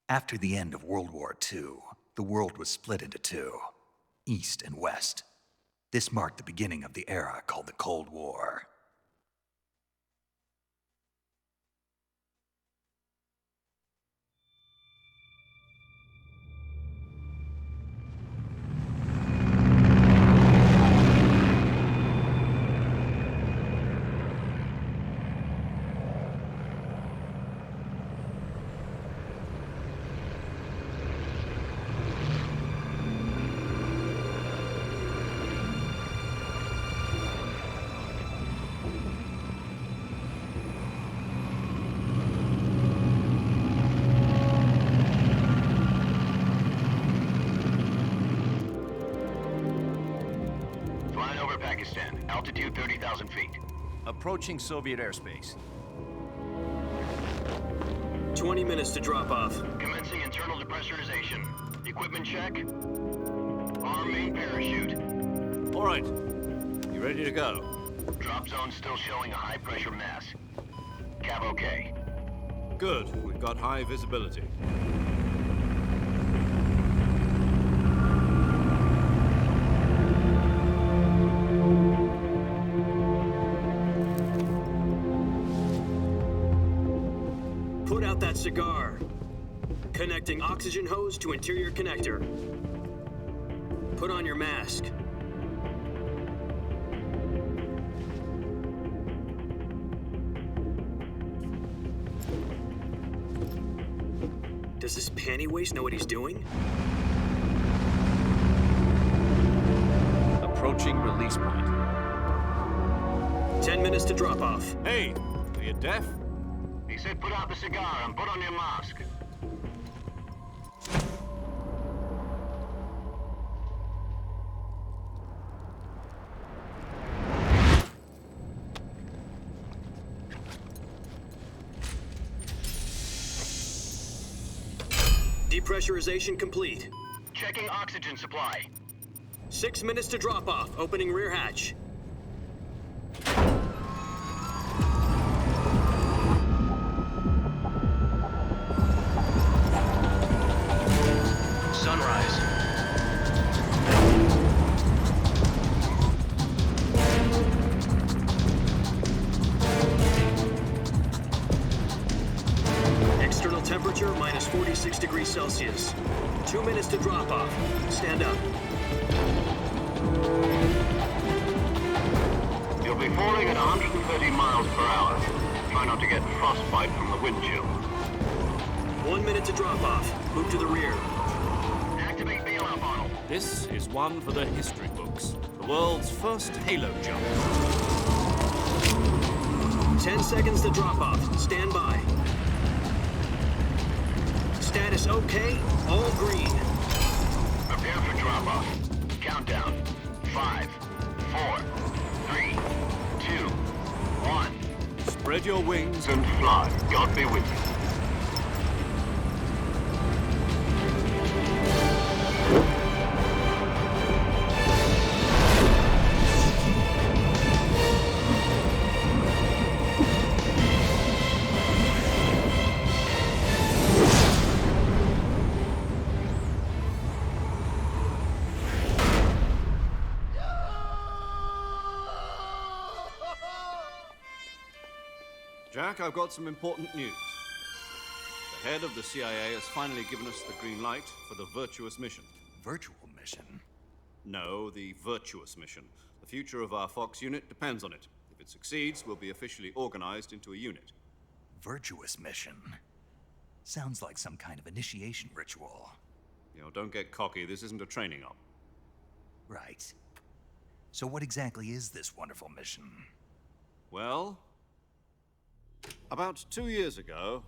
After the end of World War II, the world was split into two, East and West. This marked the beginning of the era called the Cold War. Flying over Pakistan, altitude 30,000 feet. Approaching Soviet airspace. 20 minutes to drop off. Commencing internal depressurization. Equipment check. Arm main parachute. All right. You ready to go? Drop zone still showing a high pressure mass. Cav okay. Good. We've got high visibility. Put out that cigar. Connecting oxygen hose to interior connector. Put on your mask. Does this panty waste know what he's doing? Approaching release point. 10 minutes to drop off. Hey, are you deaf? He said put out the cigar and put on your mask. Depressurization complete. Checking oxygen supply. 6 minutes to drop off. Opening rear hatch. Sunrise. External temperature minus 46 degrees Celsius. 2 minutes to drop off. Stand up. You'll be falling at 130 miles per hour. Try not to get frostbite from the wind chill. 1 minute to drop off. Move to the rear. Activate bailout model. This is one for the history books. The world's first halo jump. 10 seconds to drop off. Stand by. Status okay. All green. Prepare for drop-off. Countdown. 5, 4, 3, 2, 1. Spread your wings. And fly. God be with you. Jack, I've got some important news. The head of the CIA has finally given us the green light for the Virtuous mission. Virtual mission? No, the Virtuous mission. The future of our Fox unit depends on it. If it succeeds, we'll be officially organized into a unit. Virtuous mission? Sounds like some kind of initiation ritual. You know, don't get cocky. This isn't a training op. Right. So what exactly is this wonderful mission? Well, about 2 years ago,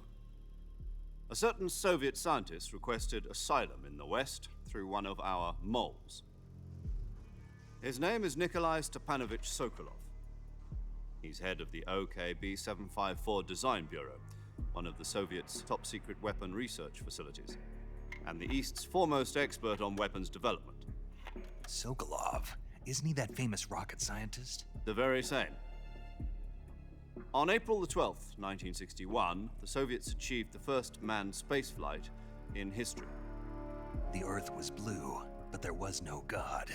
a certain Soviet scientist requested asylum in the West through one of our moles. His name is Nikolai Stepanovich Sokolov. He's head of the OKB 754 Design Bureau, one of the Soviets' top-secret weapon research facilities, and the East's foremost expert on weapons development. Sokolov? Isn't he that famous rocket scientist? The very same. On April the 12th, 1961, the Soviets achieved the first manned spaceflight in history. The Earth was blue, but there was no God.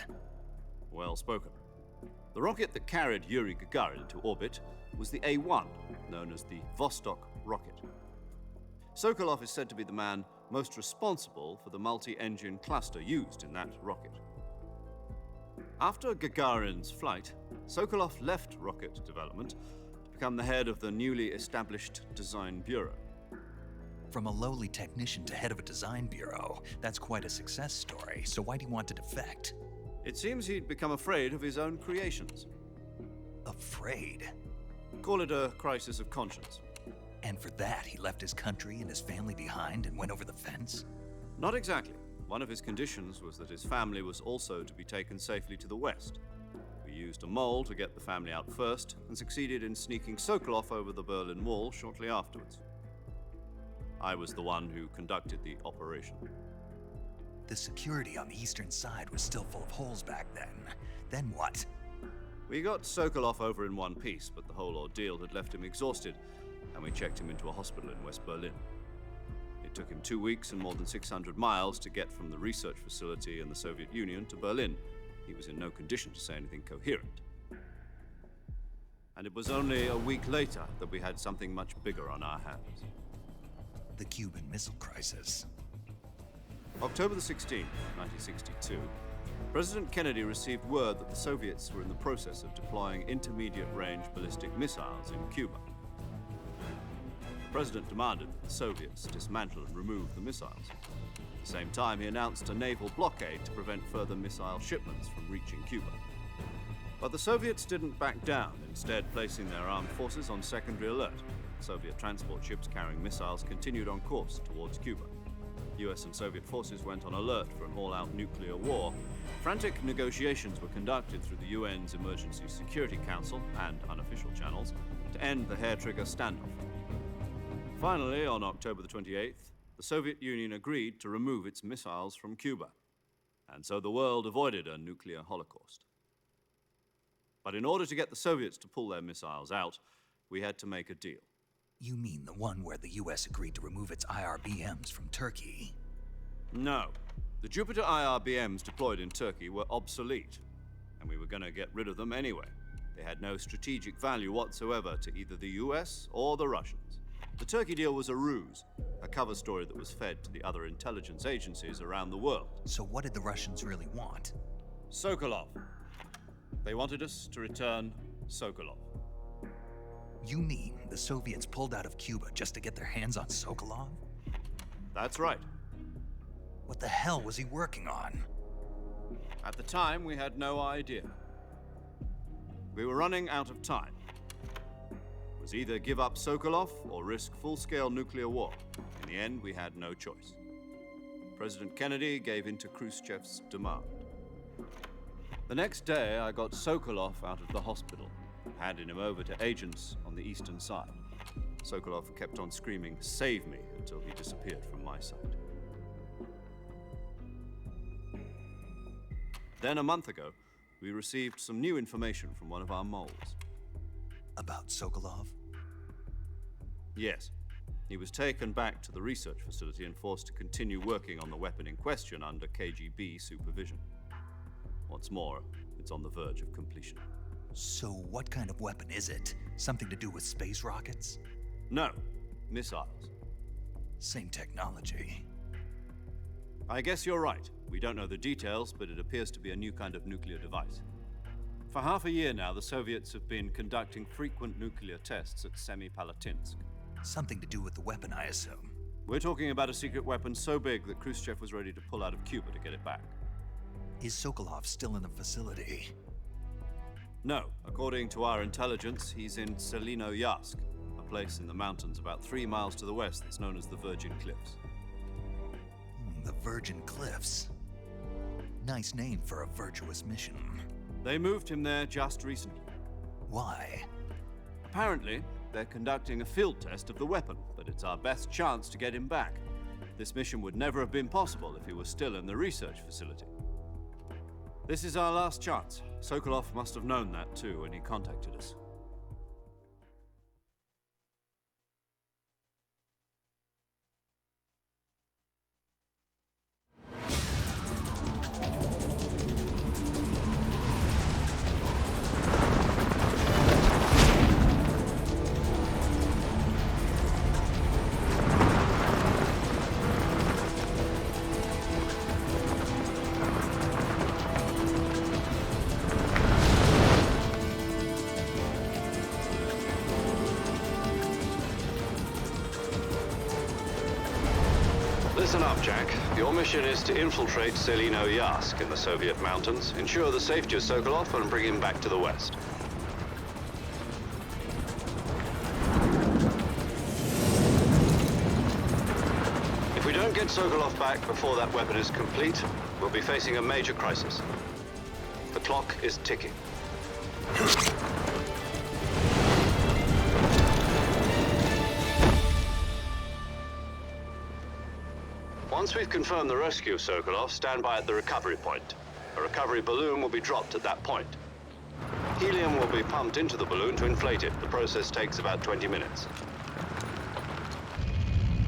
Well spoken. The rocket that carried Yuri Gagarin into orbit was the A-1, known as the Vostok rocket. Sokolov is said to be the man most responsible for the multi-engine cluster used in that rocket. After Gagarin's flight, Sokolov left rocket development to become the head of the newly established Design Bureau. From a lowly technician to head of a design bureau, that's quite a success story, so why'd he want to defect? It seems he'd become afraid of his own creations. Afraid? Call it a crisis of conscience. And for that, he left his country and his family behind and went over the fence? Not exactly. One of his conditions was that his family was also to be taken safely to the west. We used a mole to get the family out first and succeeded in sneaking Sokolov over the Berlin Wall shortly afterwards. I was the one who conducted the operation. The security on the eastern side was still full of holes back then. Then what? We got Sokolov over in one piece, but the whole ordeal had left him exhausted, and we checked him into a hospital in West Berlin. It took him 2 weeks and more than 600 miles to get from the research facility in the Soviet Union to Berlin. He was in no condition to say anything coherent. And it was only a week later that we had something much bigger on our hands. The Cuban Missile Crisis. October the 16th, 1962, President Kennedy received word that the Soviets were in the process of deploying intermediate-range ballistic missiles in Cuba. The President demanded that the Soviets dismantle and remove the missiles. At the same time, he announced a naval blockade to prevent further missile shipments from reaching Cuba. But the Soviets didn't back down, instead placing their armed forces on secondary alert. Soviet transport ships carrying missiles continued on course towards Cuba. US and Soviet forces went on alert for an all-out nuclear war. Frantic negotiations were conducted through the UN's Emergency Security Council and unofficial channels to end the hair-trigger standoff. Finally, on October the 28th, the Soviet Union agreed to remove its missiles from Cuba, and so the world avoided a nuclear holocaust. But in order to get the Soviets to pull their missiles out, we had to make a deal. You mean the one where the US agreed to remove its IRBMs from Turkey? No. The Jupiter IRBMs deployed in Turkey were obsolete, and we were going to get rid of them anyway. They had no strategic value whatsoever to either the US or the Russians. The Turkey deal was a ruse, a cover story that was fed to the other intelligence agencies around the world. So what did the Russians really want? Sokolov. They wanted us to return Sokolov. You mean the Soviets pulled out of Cuba just to get their hands on Sokolov? That's right. What the hell was he working on? At the time, we had no idea. We were running out of time. It was either give up Sokolov or risk full-scale nuclear war. In the end, we had no choice. President Kennedy gave in to Khrushchev's demand. The next day, I got Sokolov out of the hospital, handing him over to agents on the eastern side. Sokolov kept on screaming, "Save me," until he disappeared from my sight. Then a month ago, we received some new information from one of our moles. About Sokolov? Yes. He was taken back to the research facility and forced to continue working on the weapon in question under KGB supervision. What's more, it's on the verge of completion. So what kind of weapon is it? Something to do with space rockets? No, missiles. Same technology. I guess you're right. We don't know the details, but it appears to be a new kind of nuclear device. For half a year now, the Soviets have been conducting frequent nuclear tests at Semipalatinsk. Something to do with the weapon, I assume. We're talking about a secret weapon so big that Khrushchev was ready to pull out of Cuba to get it back. Is Sokolov still in the facility? No, according to our intelligence, he's in Selinoyarsk, a place in the mountains about 3 miles to the west that's known as the Virgin Cliffs. The Virgin Cliffs. Nice name for a virtuous mission. They moved him there just recently. Why? Apparently, they're conducting a field test of the weapon, but it's our best chance to get him back. This mission would never have been possible if he was still in the research facility. This is our last chance. Sokolov must have known that too when he contacted us. Listen up, Jack. Your mission is to infiltrate Selino Yask in the Soviet mountains, ensure the safety of Sokolov, and bring him back to the West. If we don't get Sokolov back before that weapon is complete, we'll be facing a major crisis. The clock is ticking. Once we've confirmed the rescue of Sokolov, stand by at the recovery point. A recovery balloon will be dropped at that point. Helium will be pumped into the balloon to inflate it. The process takes about 20 minutes.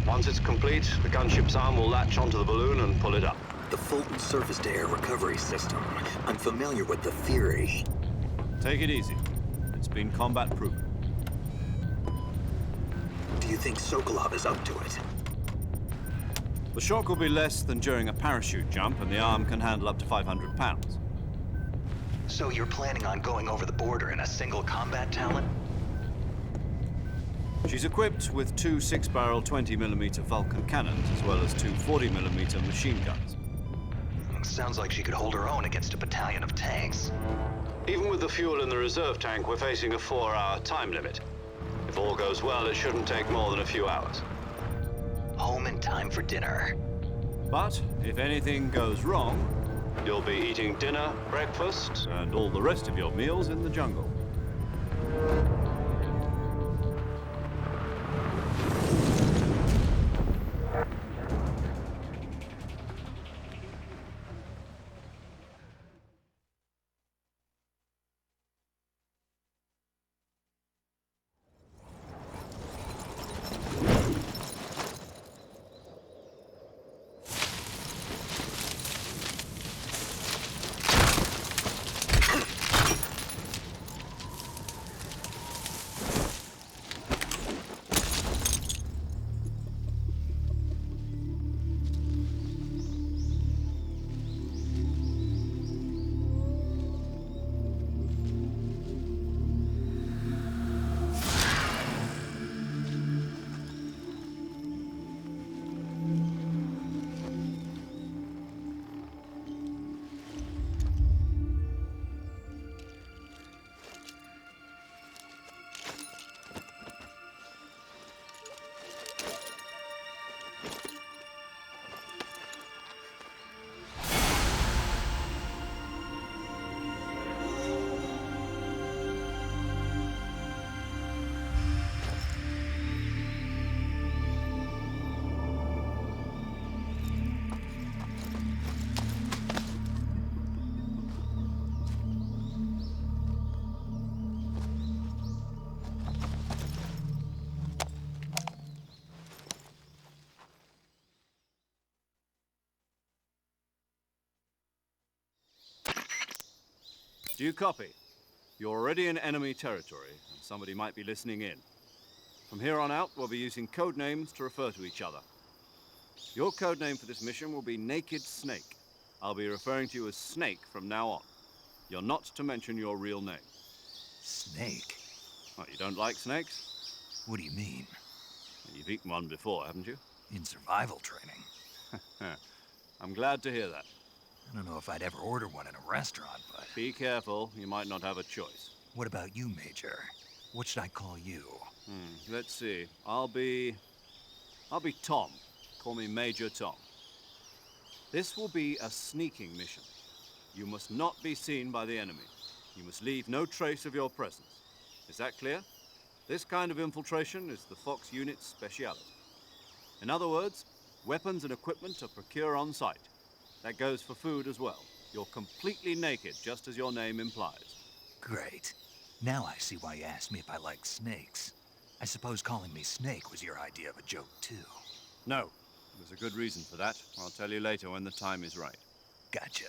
Once it's complete, the gunship's arm will latch onto the balloon and pull it up. The Fulton surface-to-air recovery system. I'm familiar with the theory. Take it easy. It's been combat-proven. Do you think Sokolov is up to it? The shock will be less than during a parachute jump, and the arm can handle up to 500 pounds. So you're planning on going over the border in a single combat Talon? She's equipped with two 6-barrel 20mm Vulcan cannons, as well as two 40mm machine guns. Sounds like she could hold her own against a battalion of tanks. Even with the fuel in the reserve tank, we're facing a 4-hour time limit. If all goes well, it shouldn't take more than a few hours. Home in time for dinner. But if anything goes wrong, you'll be eating dinner, breakfast, and all the rest of your meals in the jungle. Do you copy? You're already in enemy territory, and somebody might be listening in. From here on out, we'll be using code names to refer to each other. Your code name for this mission will be Naked Snake. I'll be referring to you as Snake from now on. You're not to mention your real name. Snake? What, you don't like snakes? What do you mean? You've eaten one before, haven't you? In survival training. I'm glad to hear that. I don't know if I'd ever order one in a restaurant, but... Be careful, you might not have a choice. What about you, Major? What should I call you? Let's see. I'll be Tom. Call me Major Tom. This will be a sneaking mission. You must not be seen by the enemy. You must leave no trace of your presence. Is that clear? This kind of infiltration is the Fox unit's speciality. In other words, weapons and equipment are procured on site. That goes for food as well. You're completely naked, just as your name implies. Great. Now I see why you asked me if I like snakes. I suppose calling me Snake was your idea of a joke, too. No. There's a good reason for that. I'll tell you later when the time is right. Gotcha.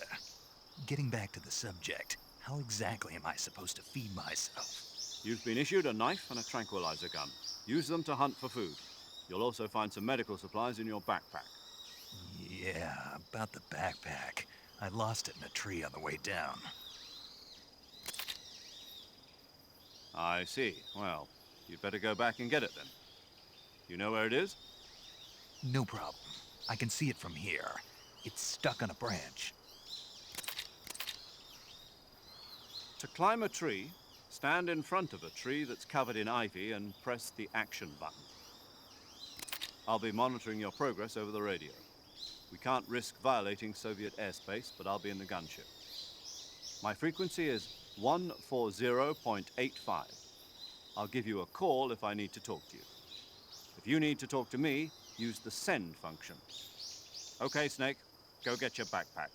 Getting back to the subject, how exactly am I supposed to feed myself? You've been issued a knife and a tranquilizer gun. Use them to hunt for food. You'll also find some medical supplies in your backpack. Yeah, about the backpack. I lost it in a tree on the way down. I see. Well, you'd better go back and get it then. You know where it is? No problem. I can see it from here. It's stuck on a branch. To climb a tree, stand in front of a tree that's covered in ivy and press the action button. I'll be monitoring your progress over the radio. We can't risk violating Soviet airspace, but I'll be in the gunship. My frequency is 140.85. I'll give you a call if I need to talk to you. If you need to talk to me, use the send function. Okay, Snake, go get your backpack.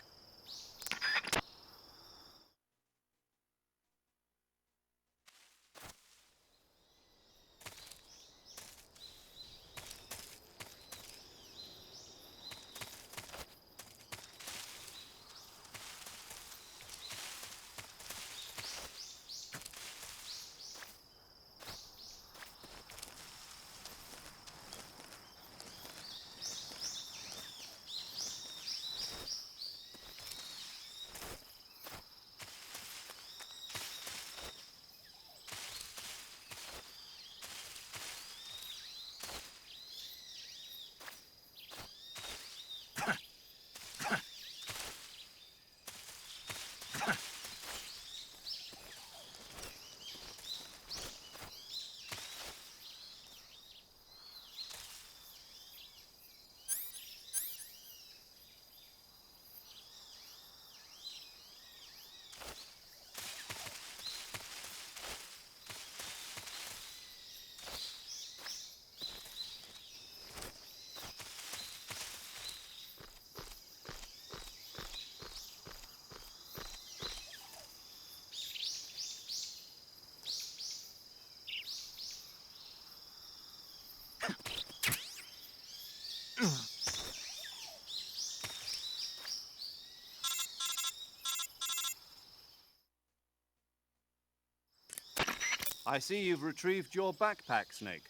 I see you've retrieved your backpack, Snake.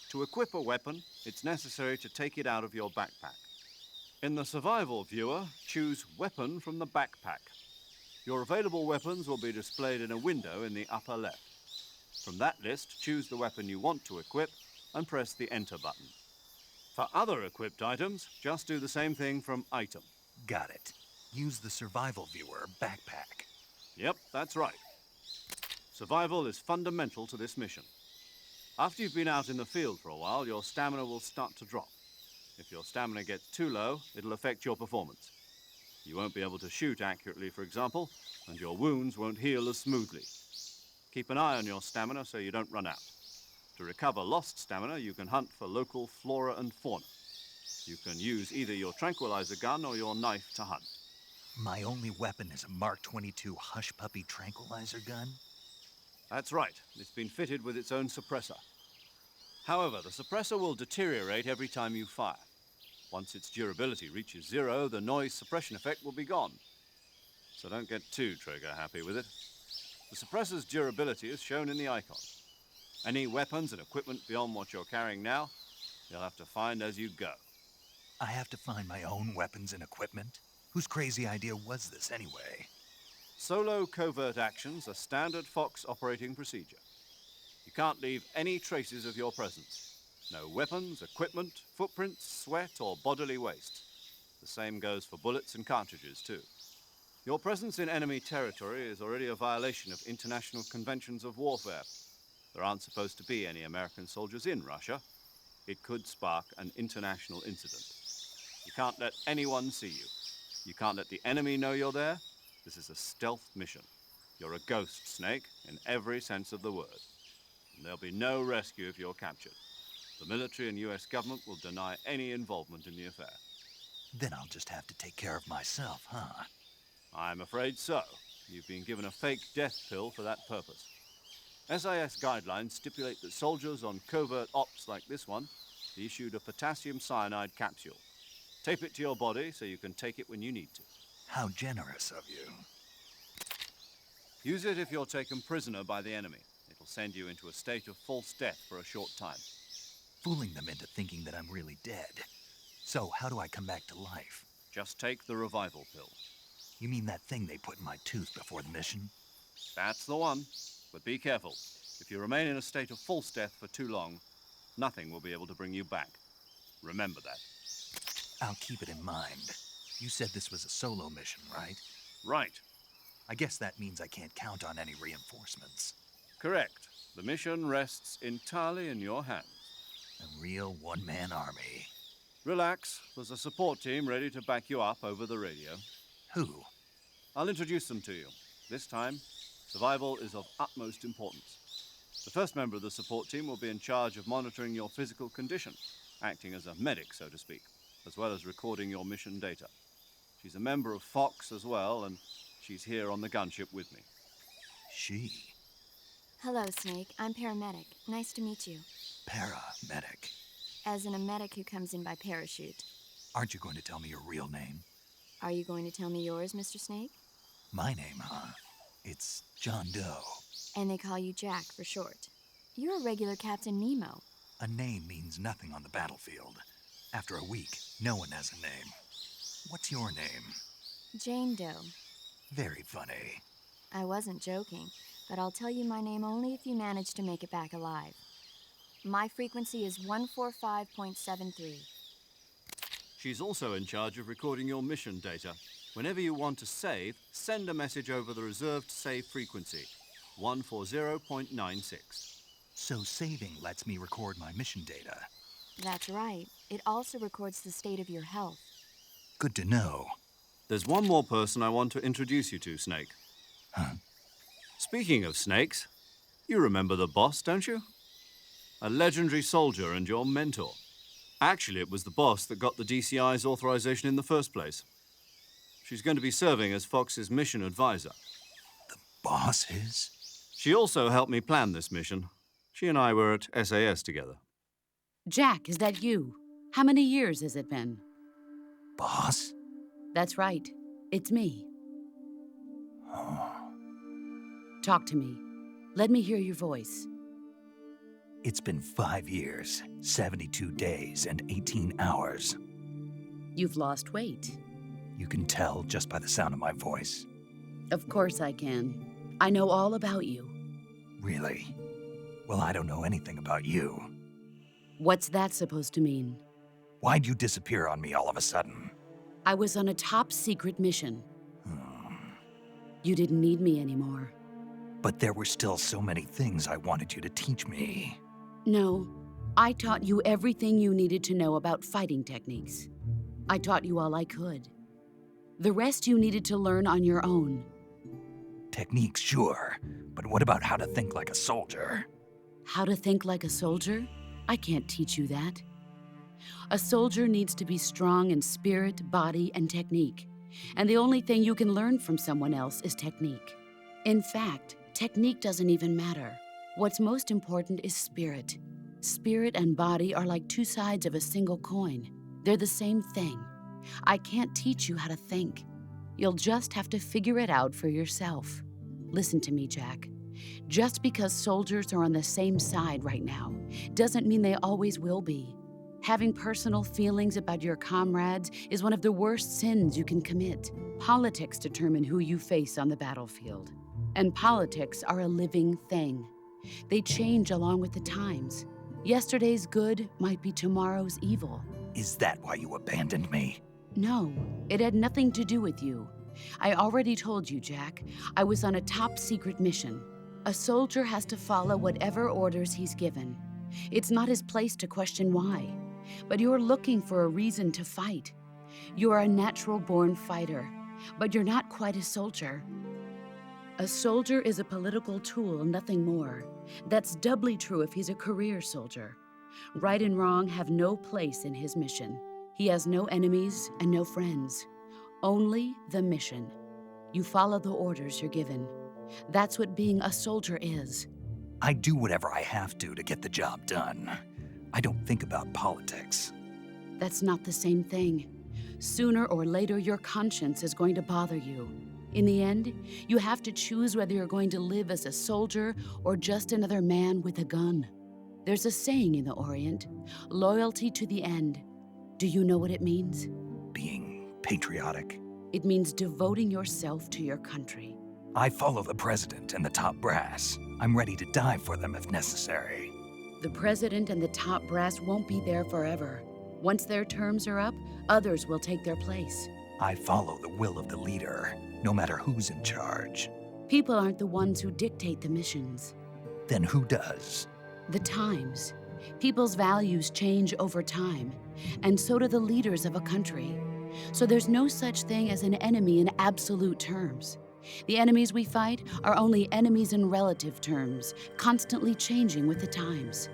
To equip a weapon, it's necessary to take it out of your backpack. In the survival viewer, choose Weapon from the backpack. Your available weapons will be displayed in a window in the upper left. From that list, choose the weapon you want to equip and press the Enter button. For other equipped items, just do the same thing from Item. Got it. Use the survival viewer backpack. Yep, that's right. Survival is fundamental to this mission. After you've been out in the field for a while, your stamina will start to drop. If your stamina gets too low, it'll affect your performance. You won't be able to shoot accurately, for example, and your wounds won't heal as smoothly. Keep an eye on your stamina so you don't run out. To recover lost stamina, you can hunt for local flora and fauna. You can use either your tranquilizer gun or your knife to hunt. My only weapon is a Mark 22 Hush Puppy tranquilizer gun? That's right. It's been fitted with its own suppressor. However, the suppressor will deteriorate every time you fire. Once its durability reaches 0, the noise suppression effect will be gone. So don't get too trigger happy with it. The suppressor's durability is shown in the icon. Any weapons and equipment beyond what you're carrying now, you'll have to find as you go. I have to find my own weapons and equipment? Whose crazy idea was this anyway? Solo covert actions are standard Fox operating procedure. You can't leave any traces of your presence. No weapons, equipment, footprints, sweat, or bodily waste. The same goes for bullets and cartridges, too. Your presence in enemy territory is already a violation of international conventions of warfare. There aren't supposed to be any American soldiers in Russia. It could spark an international incident. You can't let anyone see you. You can't let the enemy know you're there. This is a stealth mission. You're a ghost, Snake, in every sense of the word. And there'll be no rescue if you're captured. The military and US government will deny any involvement in the affair. Then I'll just have to take care of myself, huh? I'm afraid so. You've been given a fake death pill for that purpose. SIS guidelines stipulate that soldiers on covert ops like this one be issued a potassium cyanide capsule. Tape it to your body so you can take it when you need to. How generous of you. Use it if you're taken prisoner by the enemy. It'll send you into a state of false death for a short time. Fooling them into thinking that I'm really dead. So, how do I come back to life? Just take the revival pill. You mean that thing they put in my tooth before the mission? That's the one. But be careful. If you remain in a state of false death for too long, nothing will be able to bring you back. Remember that. I'll keep it in mind. You said this was a solo mission, right? Right. I guess that means I can't count on any reinforcements. Correct. The mission rests entirely in your hands. A real one-man army. Relax. There's a support team ready to back you up over the radio. Who? I'll introduce them to you. This time, survival is of utmost importance. The first member of the support team will be in charge of monitoring your physical condition, acting as a medic, so to speak, as well as recording your mission data. She's a member of Fox as well, and she's here on the gunship with me. She. Hello, Snake. I'm paramedic. Nice to meet you. Paramedic. As in a medic who comes in by parachute. Aren't you going to tell me your real name? Are you going to tell me yours, Mr. Snake? My name, huh? It's John Doe. And they call you Jack for short. You're a regular Captain Nemo. A name means nothing on the battlefield. After a week, no one has a name. What's your name? Jane Doe. Very funny. I wasn't joking, but I'll tell you my name only if you manage to make it back alive. My frequency is 145.73. She's also in charge of recording your mission data. Whenever you want to save, send a message over the reserved save frequency, 140.96. So saving lets me record my mission data. That's right. It also records the state of your health. Good to know. There's one more person I want to introduce you to, Snake. Huh? Speaking of snakes, you remember the boss, don't you? A legendary soldier and your mentor. Actually, it was the boss that got the DCI's authorization in the first place. She's going to be serving as Fox's mission advisor. The boss is? She also helped me plan this mission. She and I were at SAS together. Jack, is that you? How many years has it been? Boss? That's right. It's me. Oh. Talk to me. Let me hear your voice. It's been 5 years, 72 days, and 18 hours. You've lost weight. You can tell just by the sound of my voice. Of course I can. I know all about you. Really? Well, I don't know anything about you. What's that supposed to mean? Why'd you disappear on me all of a sudden? I was on a top-secret mission. You didn't need me anymore. But there were still so many things I wanted you to teach me. No, I taught you everything you needed to know about fighting techniques. I taught you all I could. The rest you needed to learn on your own. Techniques, sure. But what about how to think like a soldier? How to think like a soldier? I can't teach you that. A soldier needs to be strong in spirit, body, and technique. And the only thing you can learn from someone else is technique. In fact, technique doesn't even matter. What's most important is spirit. Spirit and body are like two sides of a single coin. They're the same thing. I can't teach you how to think. You'll just have to figure it out for yourself. Listen to me, Jack. Just because soldiers are on the same side right now doesn't mean they always will be. Having personal feelings about your comrades is one of the worst sins you can commit. Politics determine who you face on the battlefield. And politics are a living thing. They change along with the times. Yesterday's good might be tomorrow's evil. Is that why you abandoned me? No, it had nothing to do with you. I already told you, Jack. I was on a top-secret mission. A soldier has to follow whatever orders he's given. It's not his place to question why. But you're looking for a reason to fight. You're a natural-born fighter, but you're not quite a soldier. A soldier is a political tool, nothing more. That's doubly true if he's a career soldier. Right and wrong have no place in his mission. He has no enemies and no friends. Only the mission. You follow the orders you're given. That's what being a soldier is. I do whatever I have to get the job done. I don't think about politics. That's not the same thing. Sooner or later, your conscience is going to bother you. In the end, you have to choose whether you're going to live as a soldier or just another man with a gun. There's a saying in the Orient, loyalty to the end. Do you know what it means? Being patriotic. It means devoting yourself to your country. I follow the president and the top brass. I'm ready to die for them if necessary. The president and the top brass won't be there forever. Once their terms are up, others will take their place. I follow the will of the leader, no matter who's in charge. People aren't the ones who dictate the missions. Then who does? The times. People's values change over time, and so do the leaders of a country. So there's no such thing as an enemy in absolute terms. The enemies we fight are only enemies in relative terms, constantly changing with the times.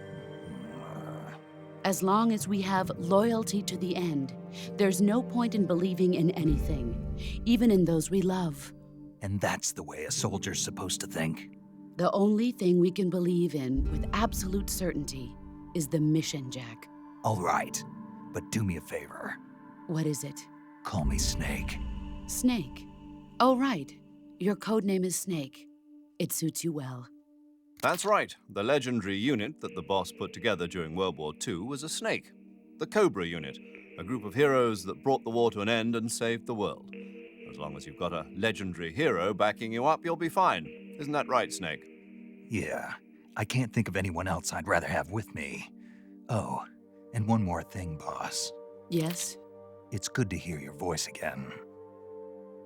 As long as we have loyalty to the end, there's no point in believing in anything, even in those we love. And that's the way a soldier's supposed to think? The only thing we can believe in with absolute certainty is the mission, Jack. All right, but do me a favor. What is it? Call me Snake. Snake. Oh, right. Your code name is Snake. It suits you well. That's right. The legendary unit that the boss put together during World War II was a snake. The Cobra unit, a group of heroes that brought the war to an end and saved the world. As long as you've got a legendary hero backing you up, you'll be fine. Isn't that right, Snake? Yeah, I can't think of anyone else I'd rather have with me. Oh, and one more thing, boss. Yes? It's good to hear your voice again.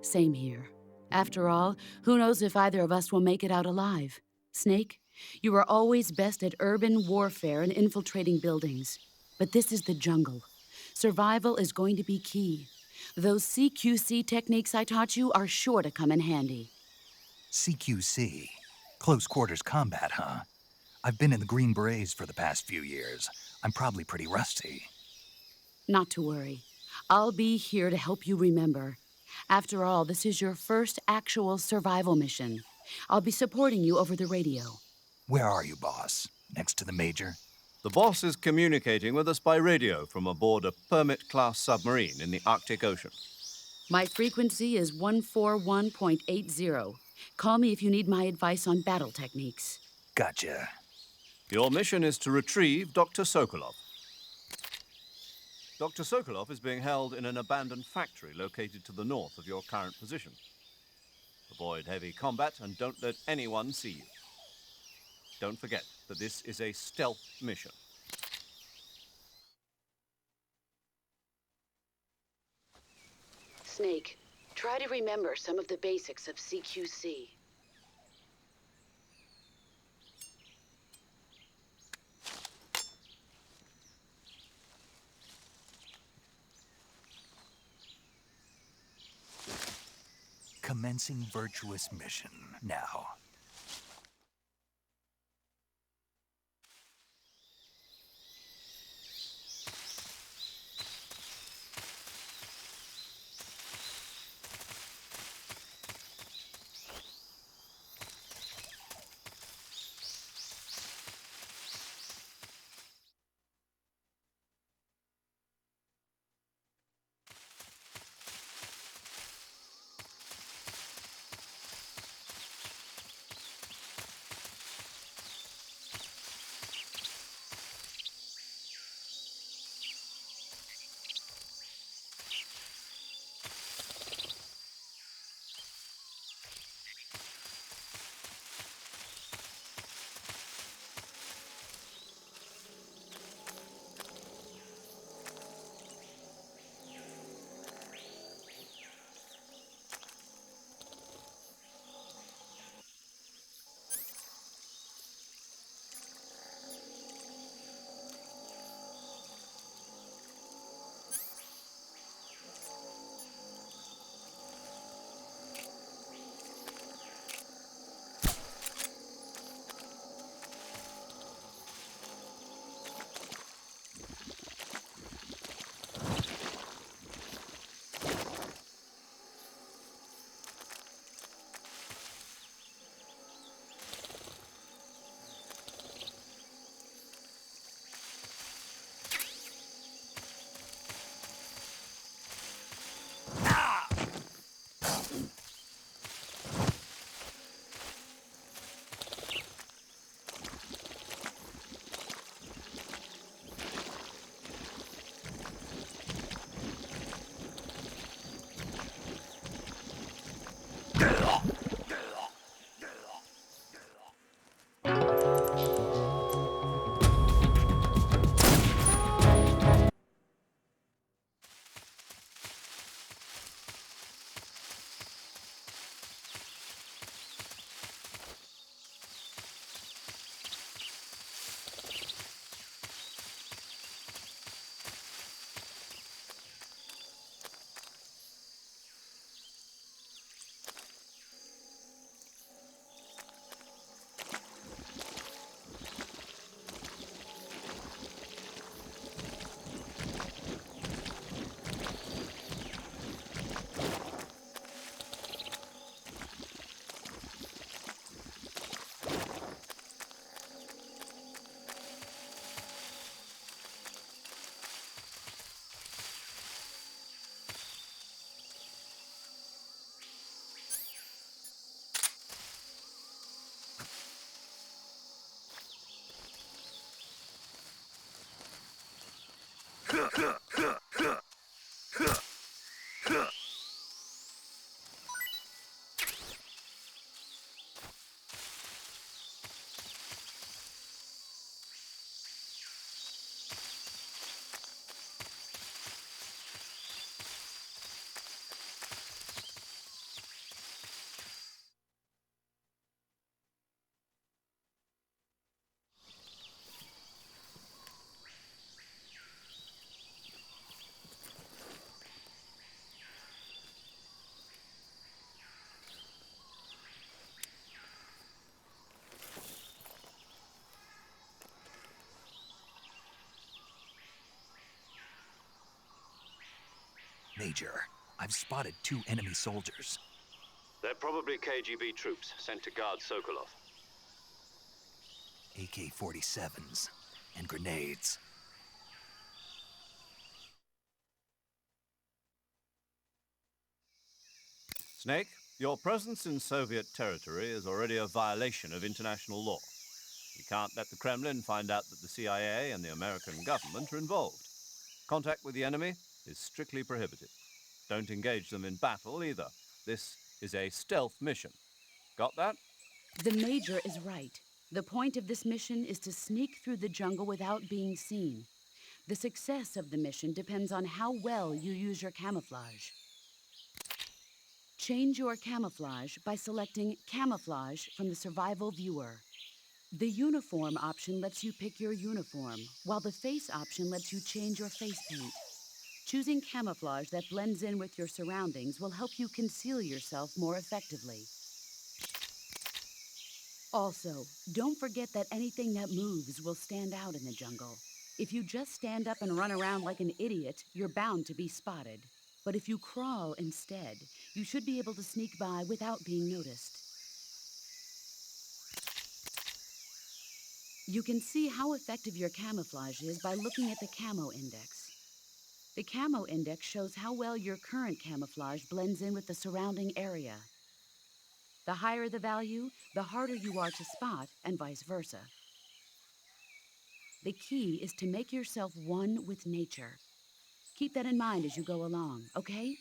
Same here. After all, who knows if either of us will make it out alive? Snake, you are always best at urban warfare and infiltrating buildings. But this is the jungle. Survival is going to be key. Those CQC techniques I taught you are sure to come in handy. CQC? Close quarters combat, huh? I've been in the Green Berets for the past few years. I'm probably pretty rusty. Not to worry. I'll be here to help you remember. After all, this is your first actual survival mission. I'll be supporting you over the radio. Where are you, boss? Next to the Major? The boss is communicating with us by radio from aboard a Permit-class submarine in the Arctic Ocean. My frequency is 141.80. Call me if you need my advice on battle techniques. Gotcha. Your mission is to retrieve Dr. Sokolov. Dr. Sokolov is being held in an abandoned factory located to the north of your current position. Avoid heavy combat and don't let anyone see you. Don't forget that this is a stealth mission. Snake, try to remember some of the basics of CQC. Commencing virtuous mission now. Major, I've spotted 2 enemy soldiers. They're probably KGB troops sent to guard Sokolov. AK-47s and grenades. Snake, your presence in Soviet territory is already a violation of international law. We can't let the Kremlin find out that the CIA and the American government are involved. Contact with the enemy is strictly prohibited. Don't engage them in battle either. This is a stealth mission. Got that? The Major is right. The point of this mission is to sneak through the jungle without being seen. The success of the mission depends on how well you use your camouflage. Change your camouflage by selecting Camouflage from the Survival Viewer. The Uniform option lets you pick your uniform, while the Face option lets you change your face paint. Choosing camouflage that blends in with your surroundings will help you conceal yourself more effectively. Also, don't forget that anything that moves will stand out in the jungle. If you just stand up and run around like an idiot, you're bound to be spotted. But if you crawl instead, you should be able to sneak by without being noticed. You can see how effective your camouflage is by looking at the Camo Index. The Camo Index shows how well your current camouflage blends in with the surrounding area. The higher the value, the harder you are to spot, and vice versa. The key is to make yourself one with nature. Keep that in mind as you go along, okay?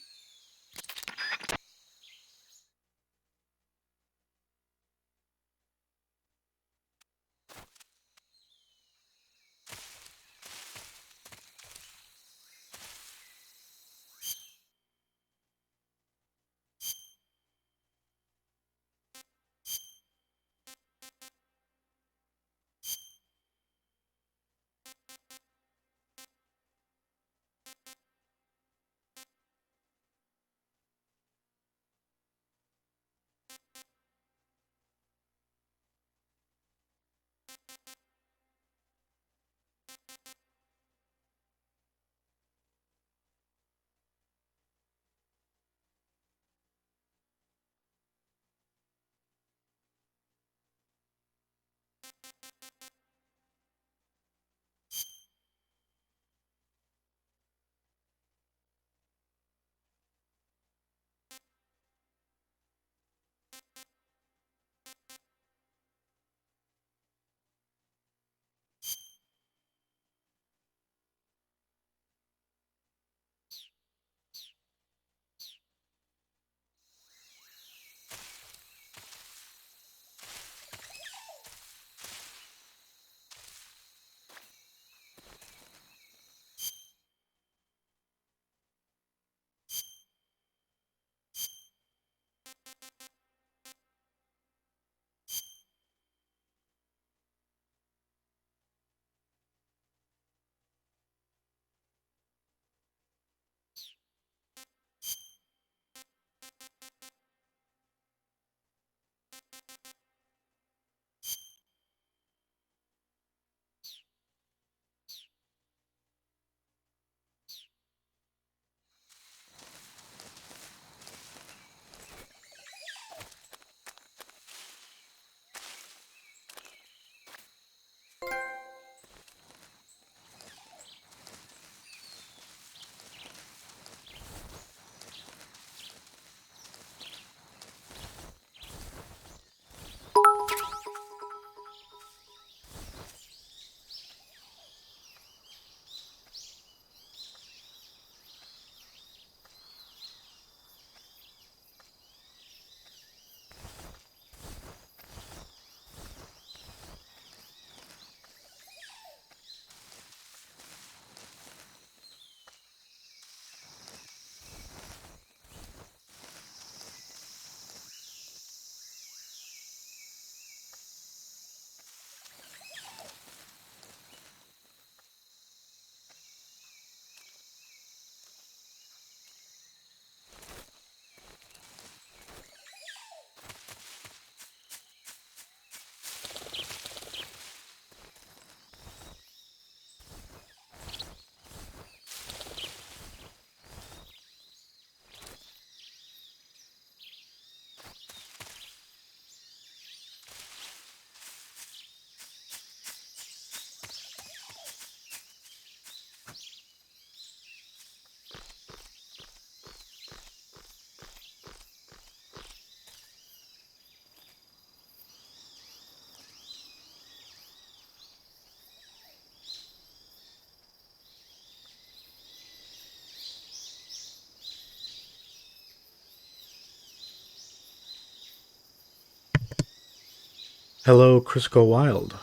Hello, Crisco Wild.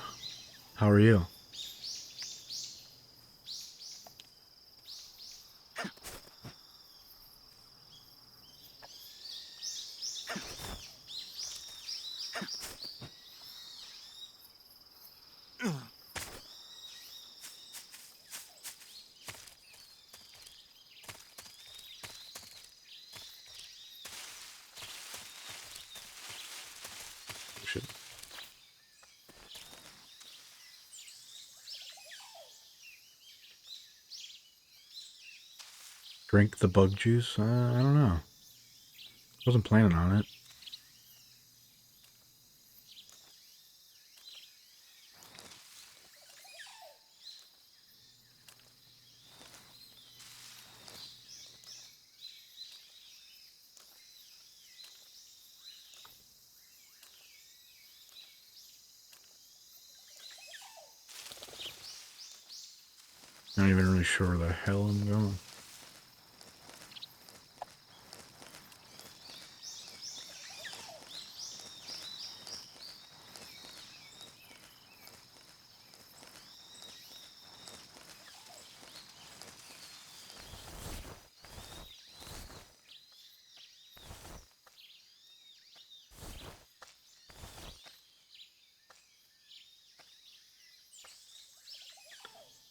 How are you? Shit. Drink the bug juice? I don't know. Wasn't planning on it. Not even really sure where the hell I'm going.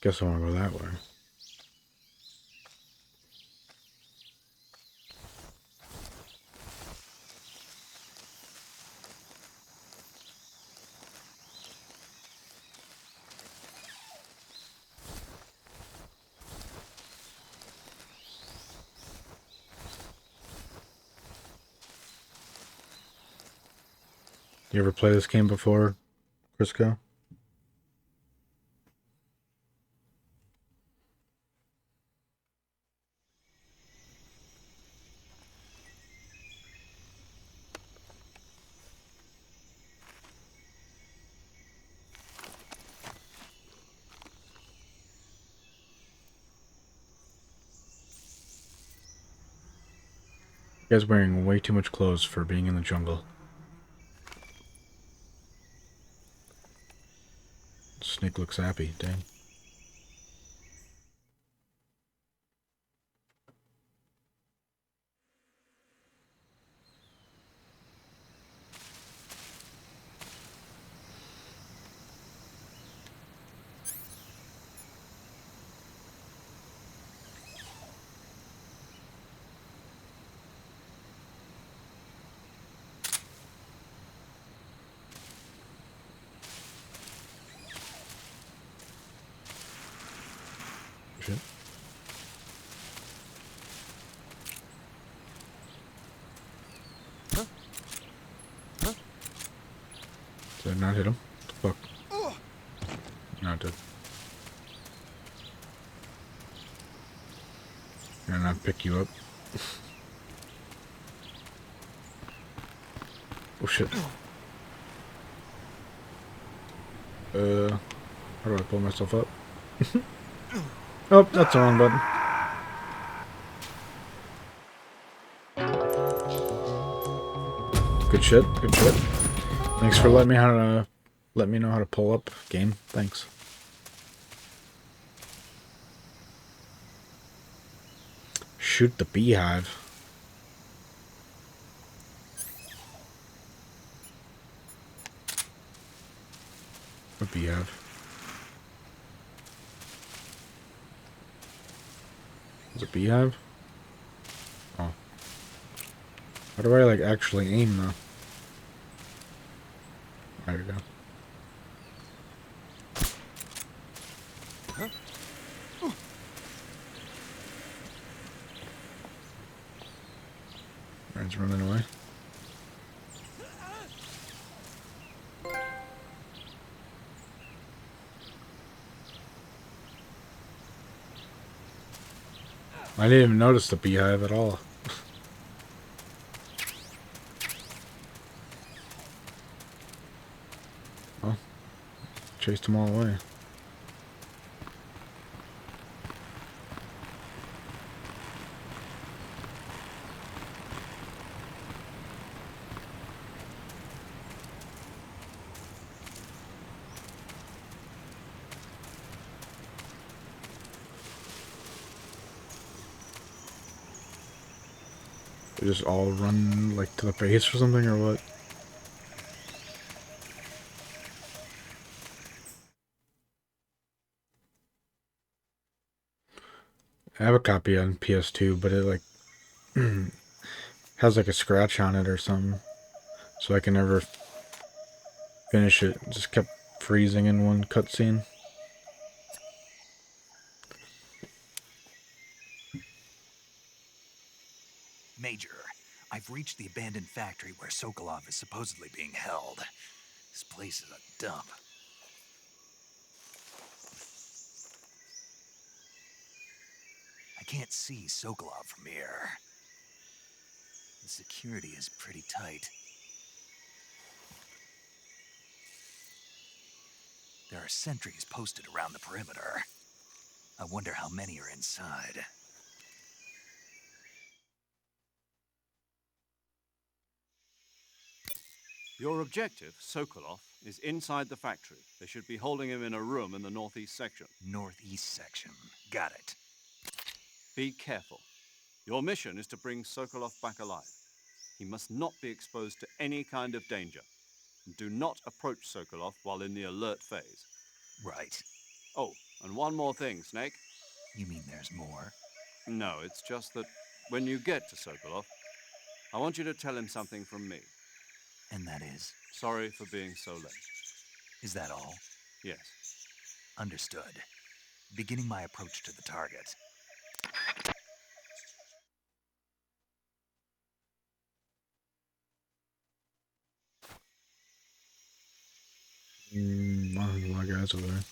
Guess I want to go that way. You ever play this game before, Crisco? You guys wearing way too much clothes for being in the jungle. Snake looks happy, dang. Shit. Did I not hit him? What the fuck? No, it did. Can I not pick you up? Oh shit. How do I pull myself up? Oh, that's the wrong button. Good shit, good shit. Thanks for letting me know how to pull up, game. Thanks. Shoot the beehive. What beehive? Is it beehive? Oh. How do I like actually aim though? There we go. Man's running away. I didn't even notice the beehive at all. Well, chased them all away. They just all run like to the base or something, or what? I have a copy on PS2, but it like has like a scratch on it or something, so I can never finish it. It just kept freezing in one cutscene. Major, I've reached the abandoned factory where Sokolov is supposedly being held. This place is a dump. I can't see Sokolov from here. The security is pretty tight. There are sentries posted around the perimeter. I wonder how many are inside. Your objective, Sokolov, is inside the factory. They should be holding him in a room in the northeast section. Northeast section. Got it. Be careful. Your mission is to bring Sokolov back alive. He must not be exposed to any kind of danger. And do not approach Sokolov while in the alert phase. Right. Oh, and one more thing, Snake. You mean there's more? No, it's just that when you get to Sokolov, I want you to tell him something from me. And that is? Sorry for being so late. Is that all? Yes. Understood. Beginning my approach to the target. I don't know, a lot of guys over there.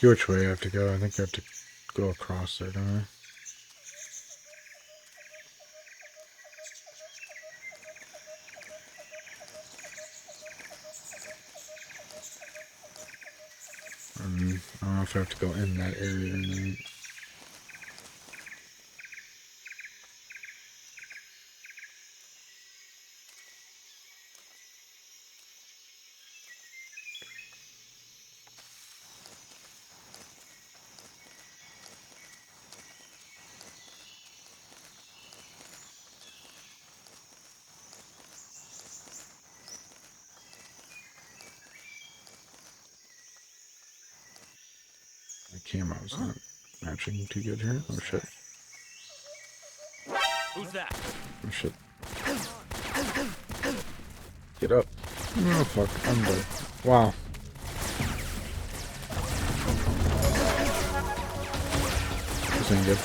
Which way I have to go? I think I have to go across there, don't I? I don't know if I have to go in that area or not. My camera's not matching too good here. Oh shit. Who's that? Oh shit. Get up. Oh fuck, I'm dead. Wow. This ain't good.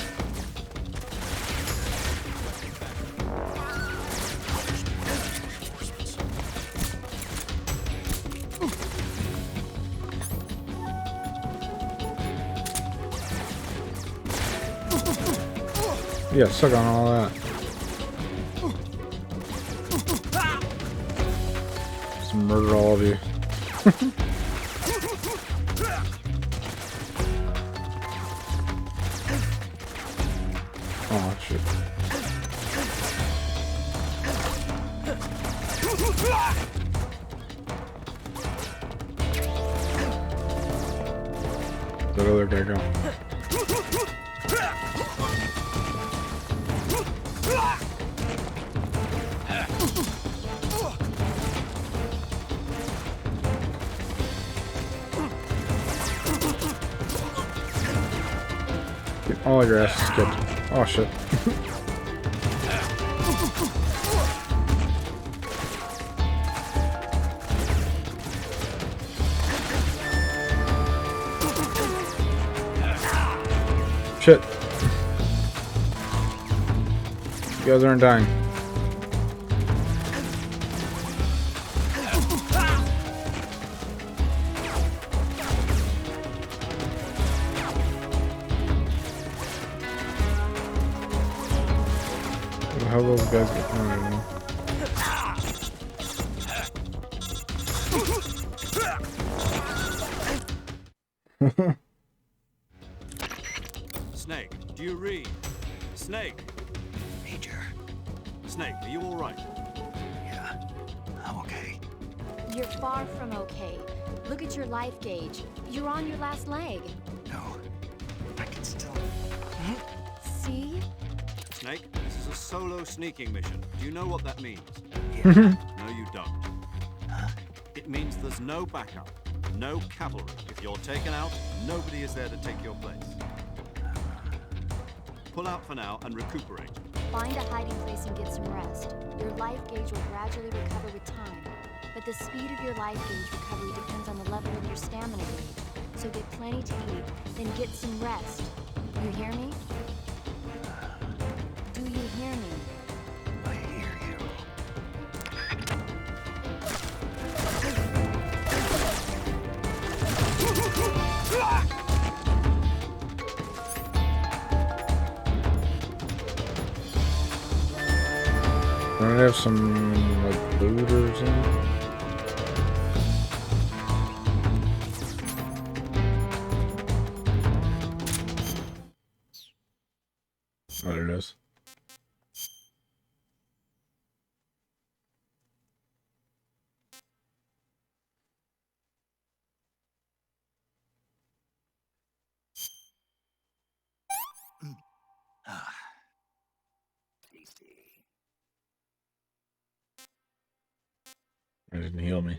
Yeah, suck on all that. Just murder all of you. Oh shit. Where'd that other guy go? All your ass is kicked. Oh shit. Shit. You guys aren't dying. how those guys get. I don't know. Snake, do you read? Snake! Major. Snake, are you alright? Yeah, I'm okay. You're far from okay. Look at your life gauge. You're on your last leg. No, I can still. See? Snake, this is a solo sneaking mission. Do you know what that means? Yeah. No, you don't. It means there's no backup, no cavalry. If you're taken out, nobody is there to take your place. Pull out for now and recuperate. Find a hiding place and get some rest. Your life gauge will gradually recover with time. But the speed of your life gauge recovery depends on the level of your stamina gauge. So get plenty to eat, then get some rest. You hear me? Do you hear me? I hear you. Don't I have some like food or something? What it is? Ah. Tasty. It didn't heal me.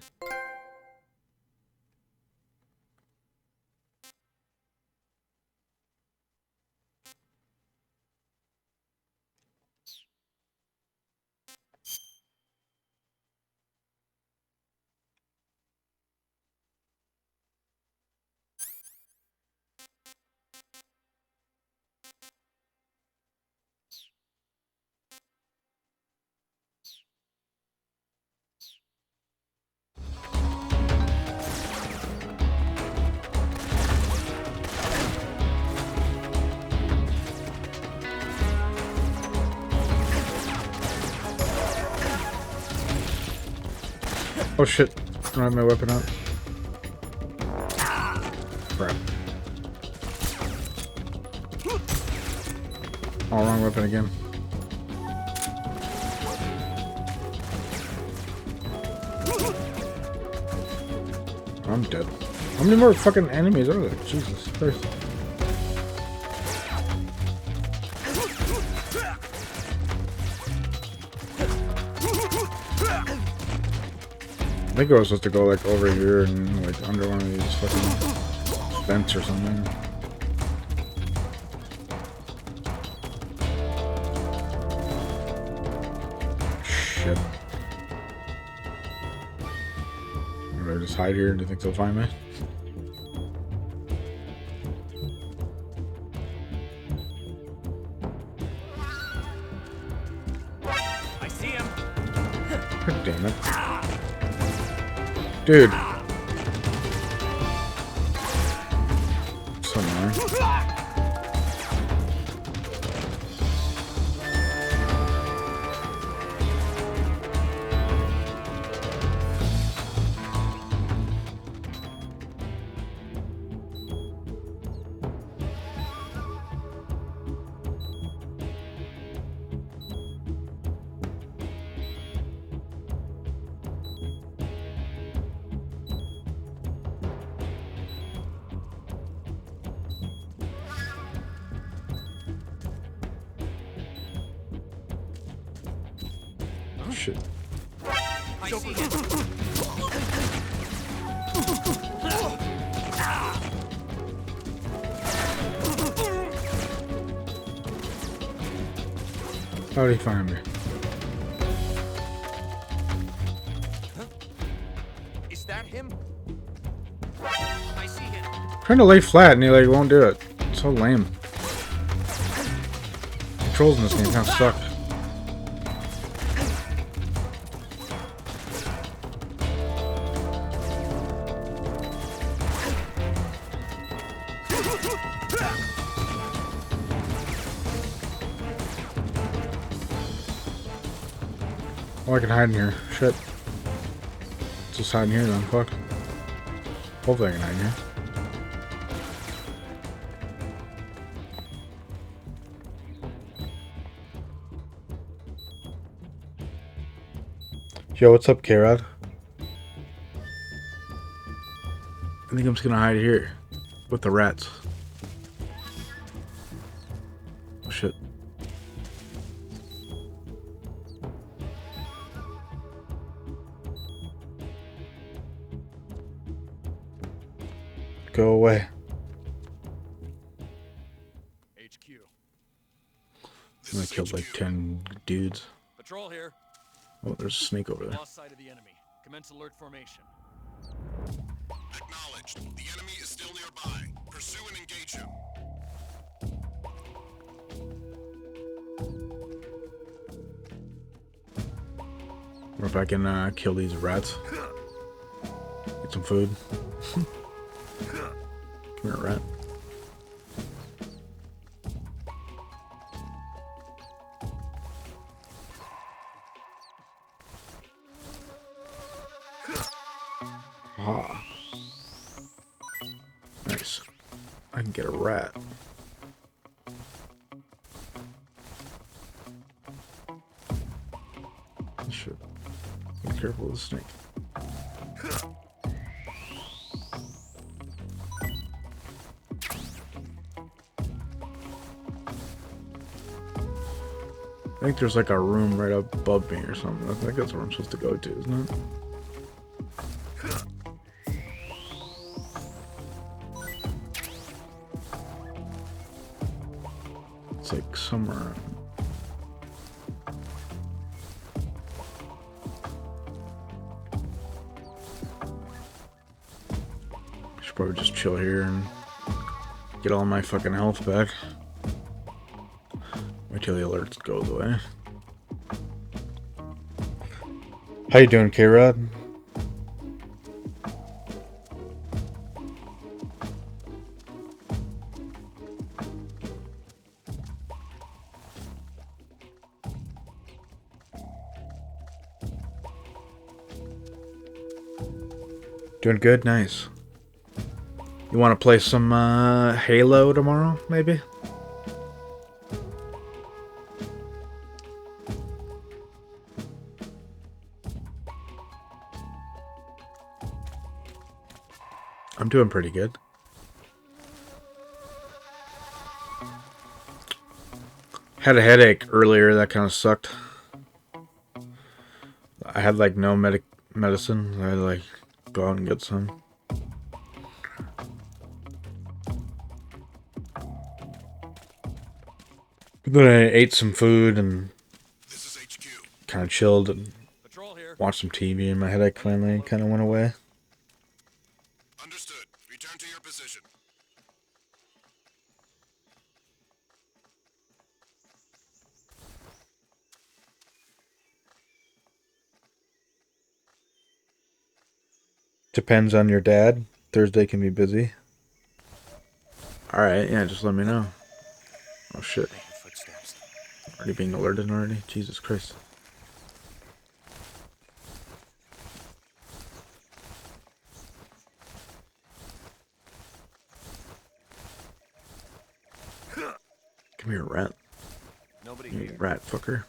Oh shit, I don't have my weapon out. Crap. Oh, wrong weapon again. I'm dead. How many more fucking enemies are there? Jesus Christ. I think I was supposed to go like over here and like under one of these fucking vents or something. Shit. Do I just hide here and do you think they'll find me? I see him. God damn it. Dude. So annoying. Shit. I see him. How did he find me? Is that him? I see him. Trying to lay flat and he like won't do it. It's so lame. Controls in this game kind of suck. Oh, I can hide in here. Shit. Just hide in here then. Fuck. Hopefully I can hide in here. Yo, what's up, K-Rod? I think I'm just gonna hide here with the rats. Oh, shit. Go away. HQ. I killed like 10 dudes. Patrol here. Oh, there's a snake over there. Lost sight of the enemy. Commence alert formation. Acknowledged. The enemy is still nearby. Pursue and engage him. Or if I can kill these rats. Get some food. Come here, rat. Ah. Nice. I can get a rat. Shit. Be careful of the snake. I think there's like a room right above me or something. I think that's where I'm supposed to go to, isn't it? It's like somewhere. I should probably just chill here and get all my fucking health back. Wait till the alerts goes away. How you doing, K-Rod? Doing good? Nice. You want to play some Halo tomorrow, maybe? I'm doing pretty good. Had a headache earlier, that kind of sucked. I had like no medicine. I had to like go out and get some. But then I ate some food and kind of chilled and watched some TV, and my headache finally kind of went away. Understood. Return to your position. Depends on your dad. Thursday can be busy. Alright, yeah, just let me know. Oh shit. Already being alerted already? Jesus Christ. Come here, rat. You rat fucker.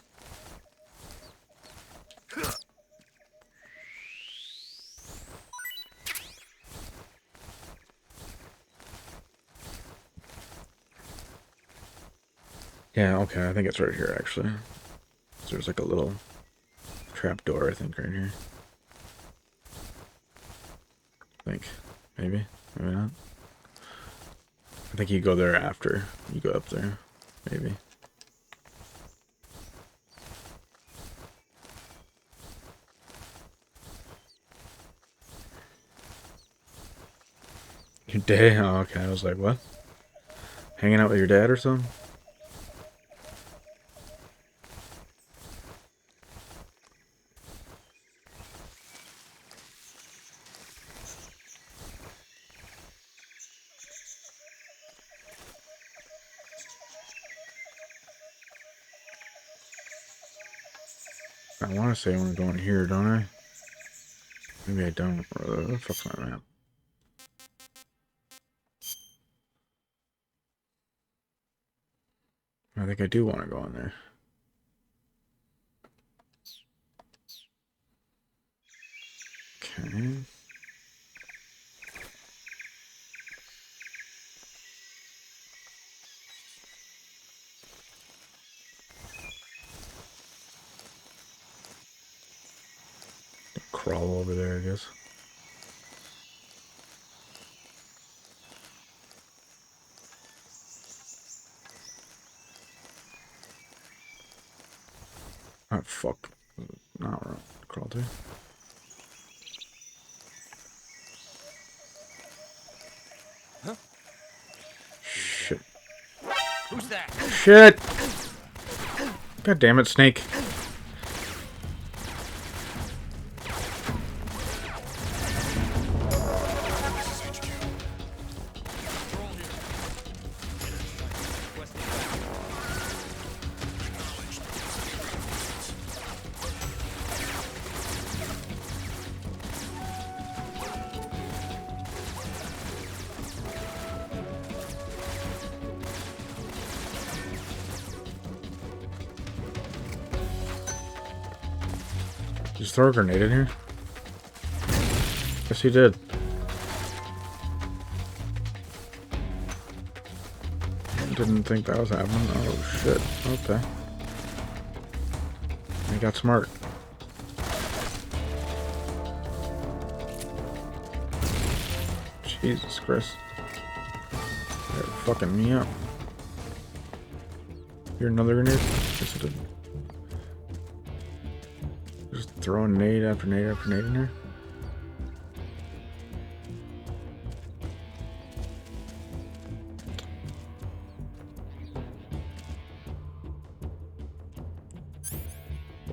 Yeah, okay, I think it's right here actually. So there's like a little trap door, I think, right here. I think. Maybe. Maybe not. I think you go there after you go up there. Maybe. Your dad? Oh, okay. I was like, what? Hanging out with your dad or something? I want to say I want to go in here, don't I? Maybe I don't. Where the fuck's my map? I think I do want to go in there. Okay. Crawl over there, I guess. Oh, fuck. Not right. Crawl to. Huh? Shit. Who's that? Shit! God damn it, Snake. Patrol here. Requesting Just throw a grenade in here? Yes, he did. Didn't think that was happening. Oh, shit. Okay. He got smart. Jesus Christ. They're fucking me up. Here, another grenade? Yes, it did. Just throwing nade after nade after nade in there.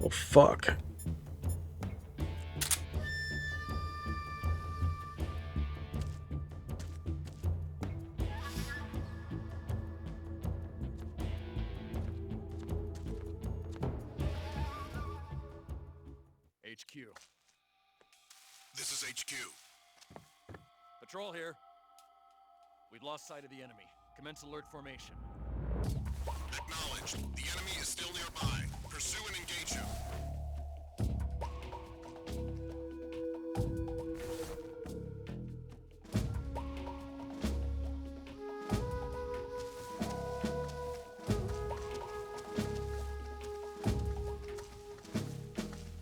Oh, fuck. HQ. This is HQ. Patrol here. We've lost sight of the enemy. Commence alert formation. Acknowledged. The enemy is still nearby. Pursue and engage him.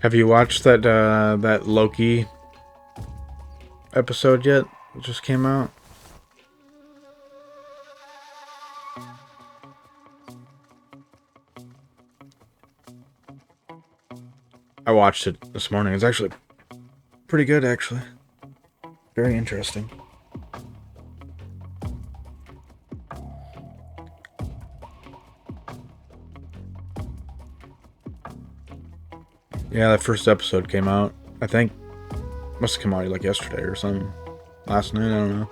Have you watched that that Loki episode yet? It just came out. I watched it this morning. It's actually pretty good, actually. Very interesting. Yeah, that first episode came out. I think must have come out like yesterday or something. Last night, I don't know.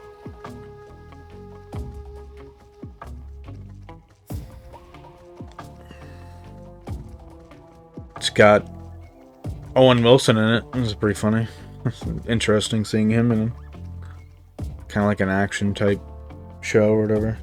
It's got Owen Wilson in it. It was pretty funny. Interesting seeing him in kind of like an action type show or whatever.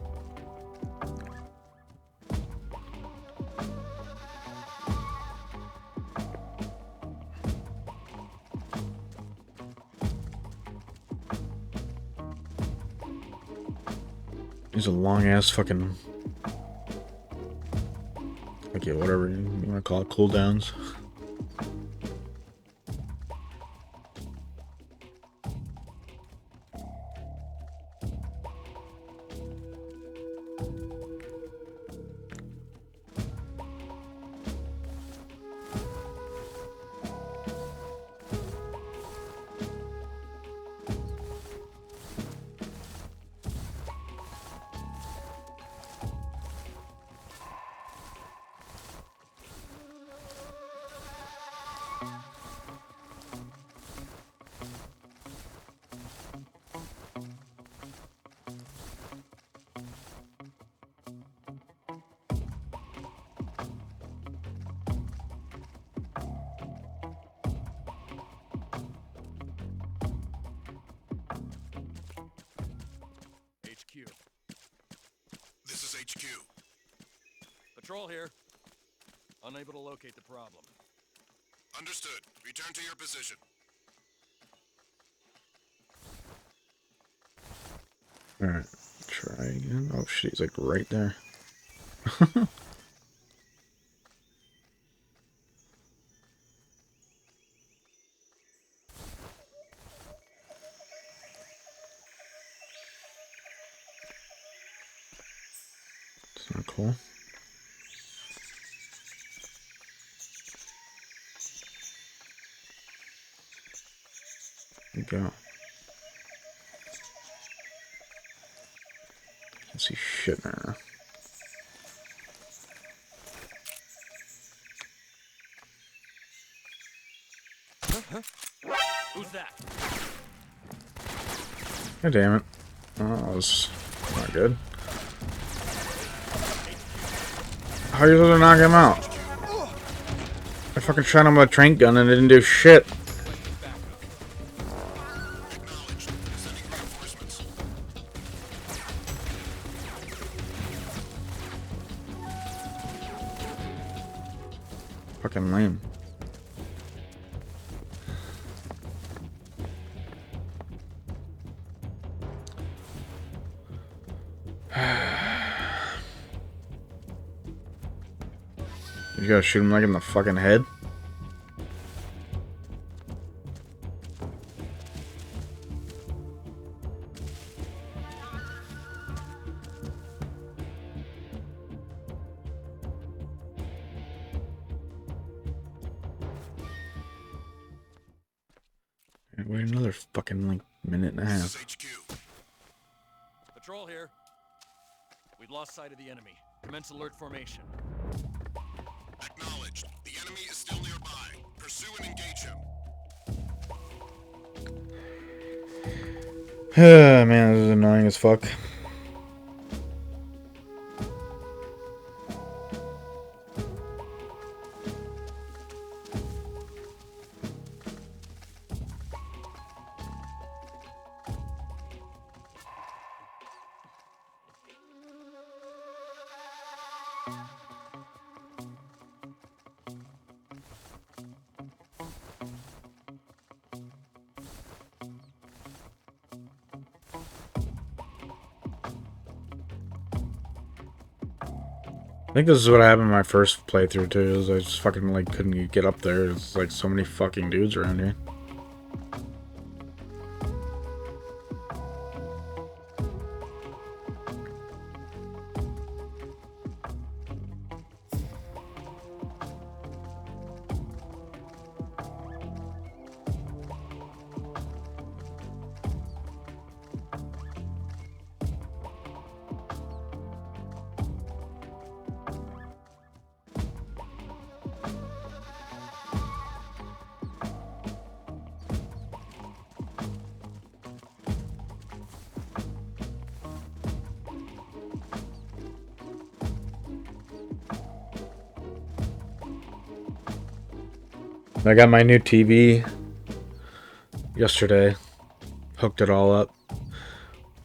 These are long ass fucking, like, yeah, whatever you want to call it, cooldowns. HQ. Patrol here. Unable to locate the problem. Understood. Return to your position. Alright, try again. Oh shit, he's like right there. It's not cool. There you go. Can't see shit now. Who's that? God damn it. Oh, that was not good. How are you supposed to knock him out? I fucking shot him with a trank gun and it didn't do shit. Acknowledged. Sending reinforcements. Fucking lame. You gotta shoot him like in the fucking head? Wait another fucking like minute and a This is half. HQ. Patrol here. We've lost sight of the enemy. Commence alert formation. Acknowledged. The enemy is still nearby. Pursue and engage him. Man, this is annoying as fuck. I think this is what happened in my first playthrough too, is I just fucking like couldn't get up there. There's like so many fucking dudes around here. I got my new TV yesterday, hooked it all up,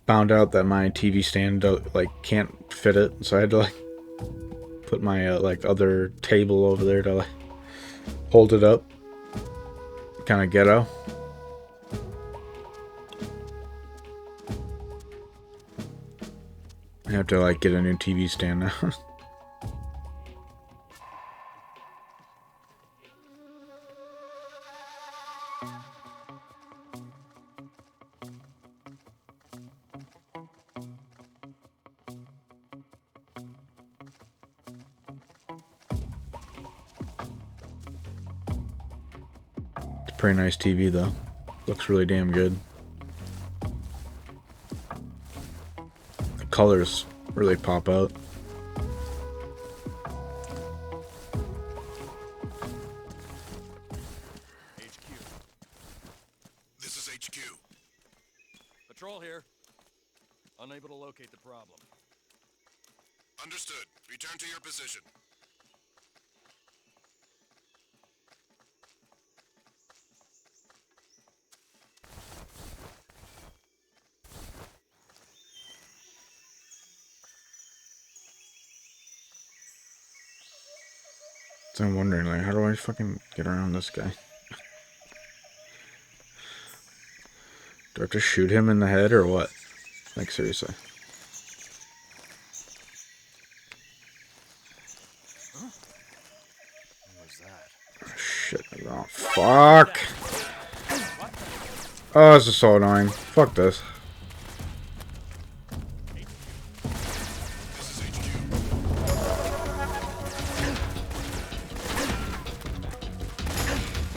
found out that my TV stand like can't fit it, so I had to like put my like other table over there to like hold it up. Kind of ghetto. I have to like get a new TV stand now. Pretty nice TV though. Looks really damn good. The colors really pop out. HQ. This is HQ. Patrol here. Unable to locate the problem. Understood. Return to your position. So I'm wondering, like, how do I fucking get around this guy? Do I have to shoot him in the head or what? Like, seriously. Oh, shit. Oh, fuck. Oh, this is so annoying. Fuck this.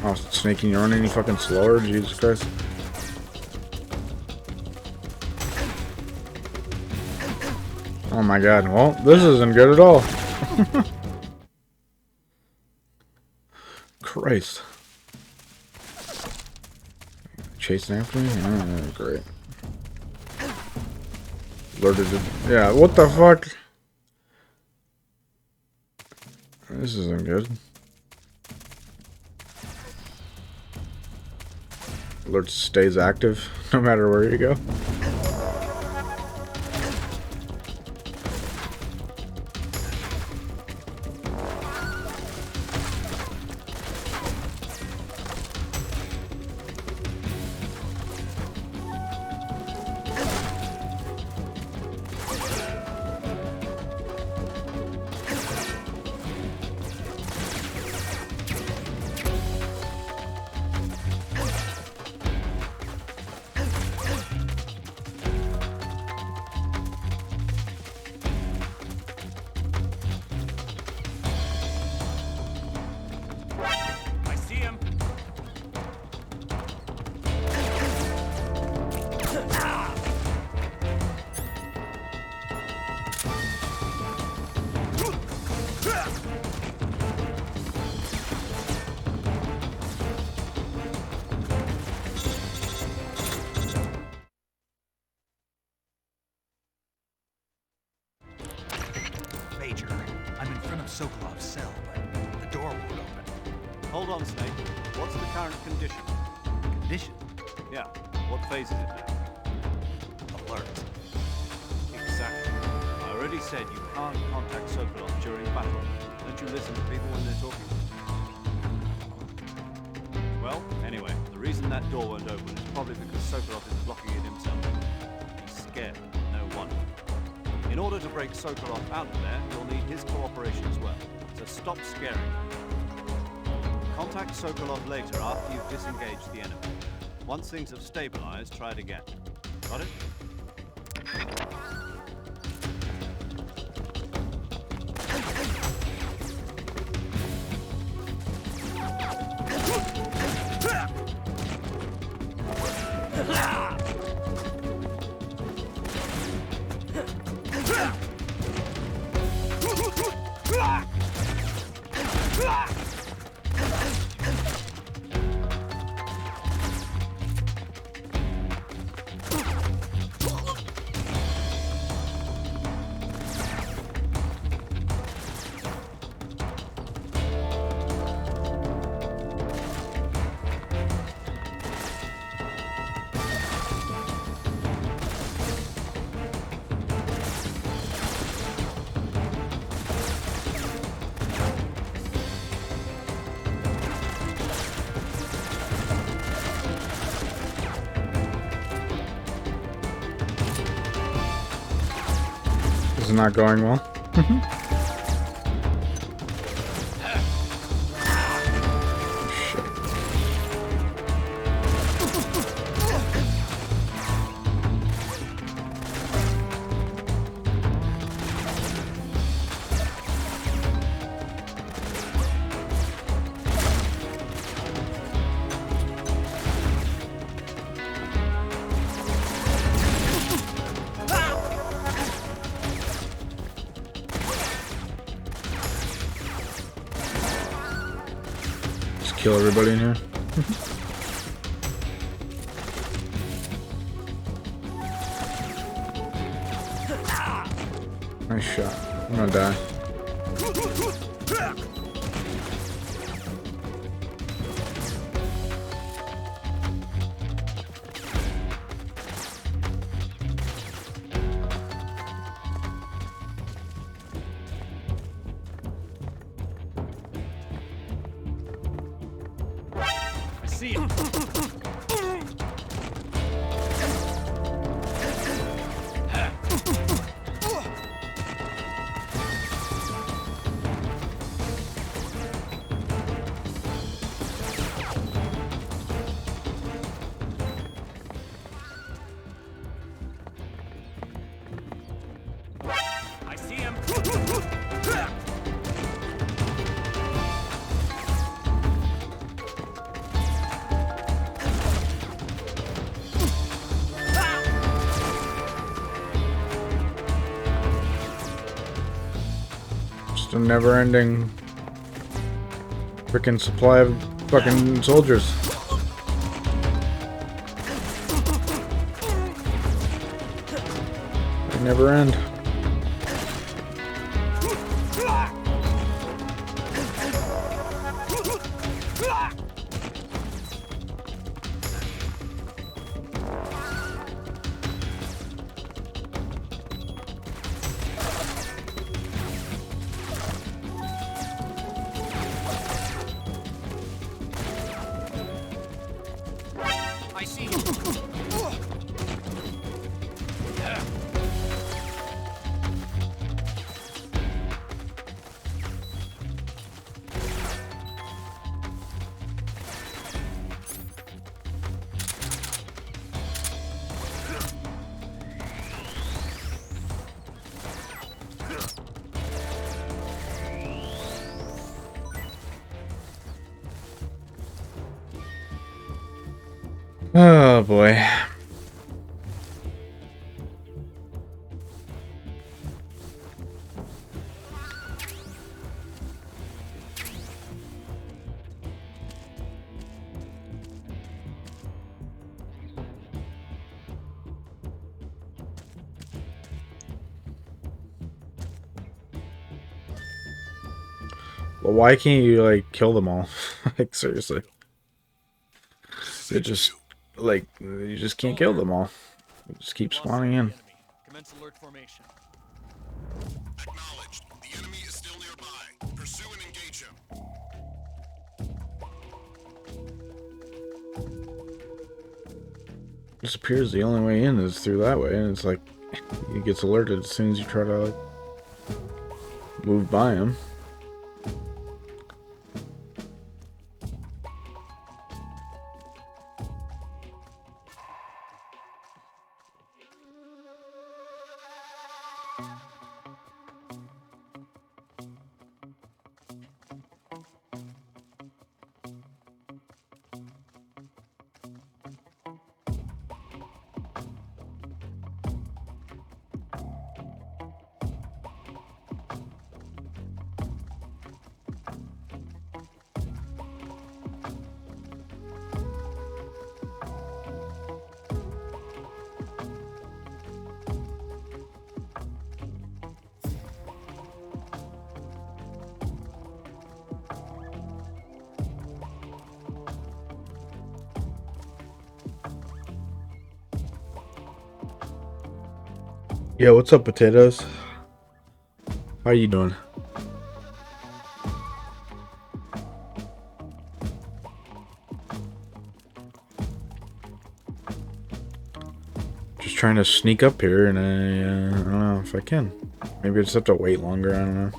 Oh, Snaky, you run any fucking slower? Jesus Christ. Oh my god, well, this isn't good at all. Christ. Chasing after me? Oh, great. Alerted to... Yeah, what the fuck? This isn't good. Alert stays active no matter where you go. Major, I'm in front of Sokolov's cell, but the door won't open. Hold on, Snake. What's the current condition? Condition? Yeah. What phase is it now? Alert. Exactly. I already said you can't contact Sokolov during battle. Don't you listen to people when they're talking? Well, anyway, the reason that door won't open is probably because Sokolov is blocking it himself. He's scared. No wonder. In order to break Sokolov out of there, you'll need his cooperation as well. So stop scaring him. Contact Sokolov later after you've disengaged the enemy. Once things have stabilized, try it again. Got it? This is not going well. Kill everybody in here. Nice shot. I'm gonna die. see him. I see him. Just a never-ending freaking supply of fucking soldiers. They never end. I see him. Oh boy. Well, why can't you like kill them all? Like seriously. It just like you just can't kill them all. They just keep spawning in. Commence alert formation. Acknowledged. The enemy is still nearby. Pursue and engage him. This appears the only way in is through that way, and it's like he gets alerted as soon as you try to like, move by him. Yo, what's up, potatoes? How you doing? Just trying to sneak up here, and I don't know if I can. Maybe I just have to wait longer. I don't know.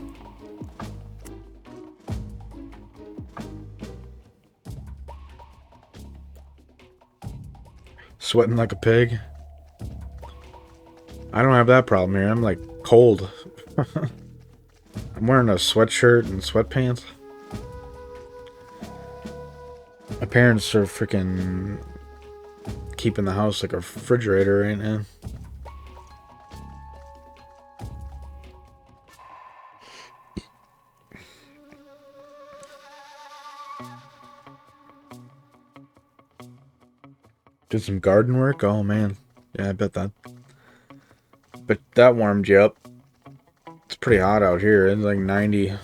Sweating like a pig. I don't have that problem here. I'm like cold. I'm wearing a sweatshirt and sweatpants. My parents are freaking keeping the house like a refrigerator right now. Did some garden work? Oh man. Yeah, I bet that. But that warmed you up. It's pretty hot out here. It's like 90. It's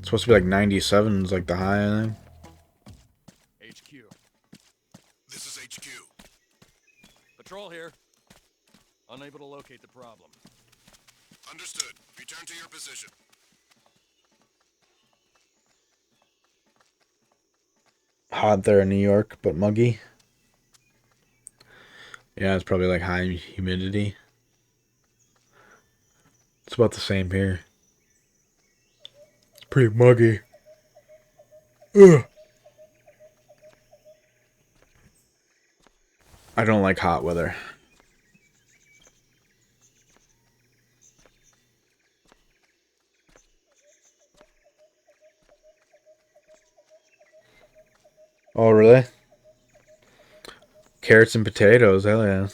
supposed to be like 97 is like the high, I think. HQ. This is HQ. Patrol here. Unable to locate the problem. Understood. Return to your position. hot there in New York, but muggy. Yeah, it's probably like high humidity. It's about the same here. It's pretty muggy. Ugh. I don't like hot weather. Oh, really? Carrots and potatoes, hell yeah.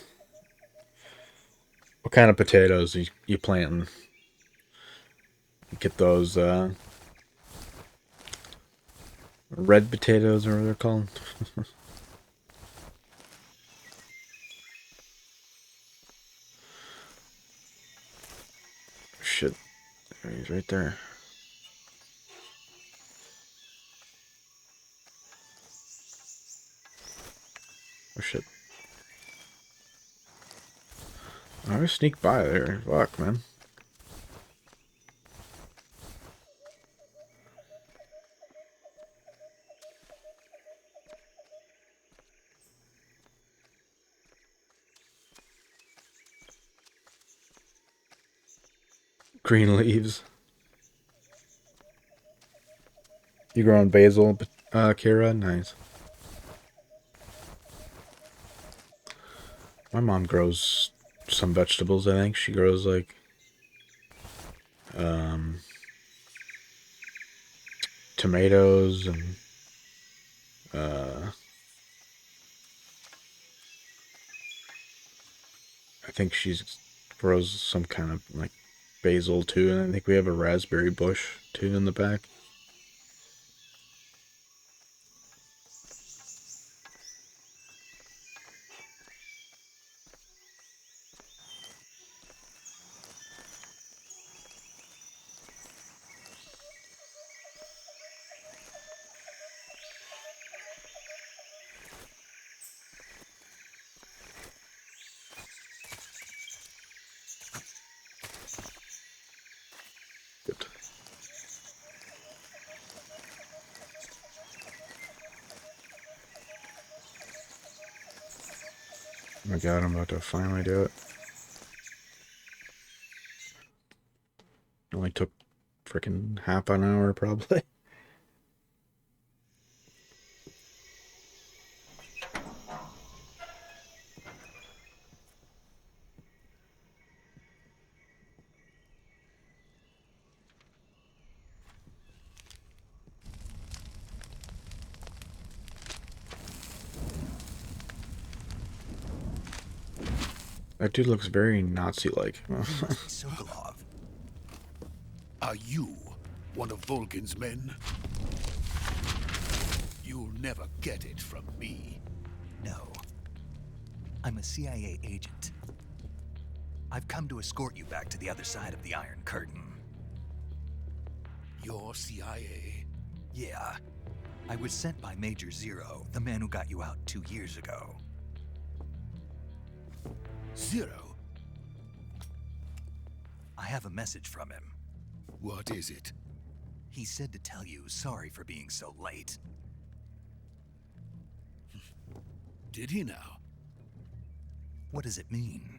What kind of potatoes you planting? Get those red potatoes, or what they're called. Shit. There he's right there. Oh shit. I sneak by there. Fuck, man. Green leaves. You growing basil, Kira? Nice. My mom grows some vegetables, I think. She grows like tomatoes and I think she grows some kind of like basil too, and I think we have a raspberry bush too in the back. Oh my god, I'm about to finally do it. Only took freaking half an hour, probably. That dude looks very Nazi-like. Sokolov. Are you one of Volgin's men? You'll never get it from me. No. I'm a CIA agent. I've come to escort you back to the other side of the Iron Curtain. You're CIA? Yeah. I was sent by Major Zero, the man who got you out 2 years ago. Zero? I have a message from him. What is it? He said to tell you sorry for being so late. Did he now? What does it mean?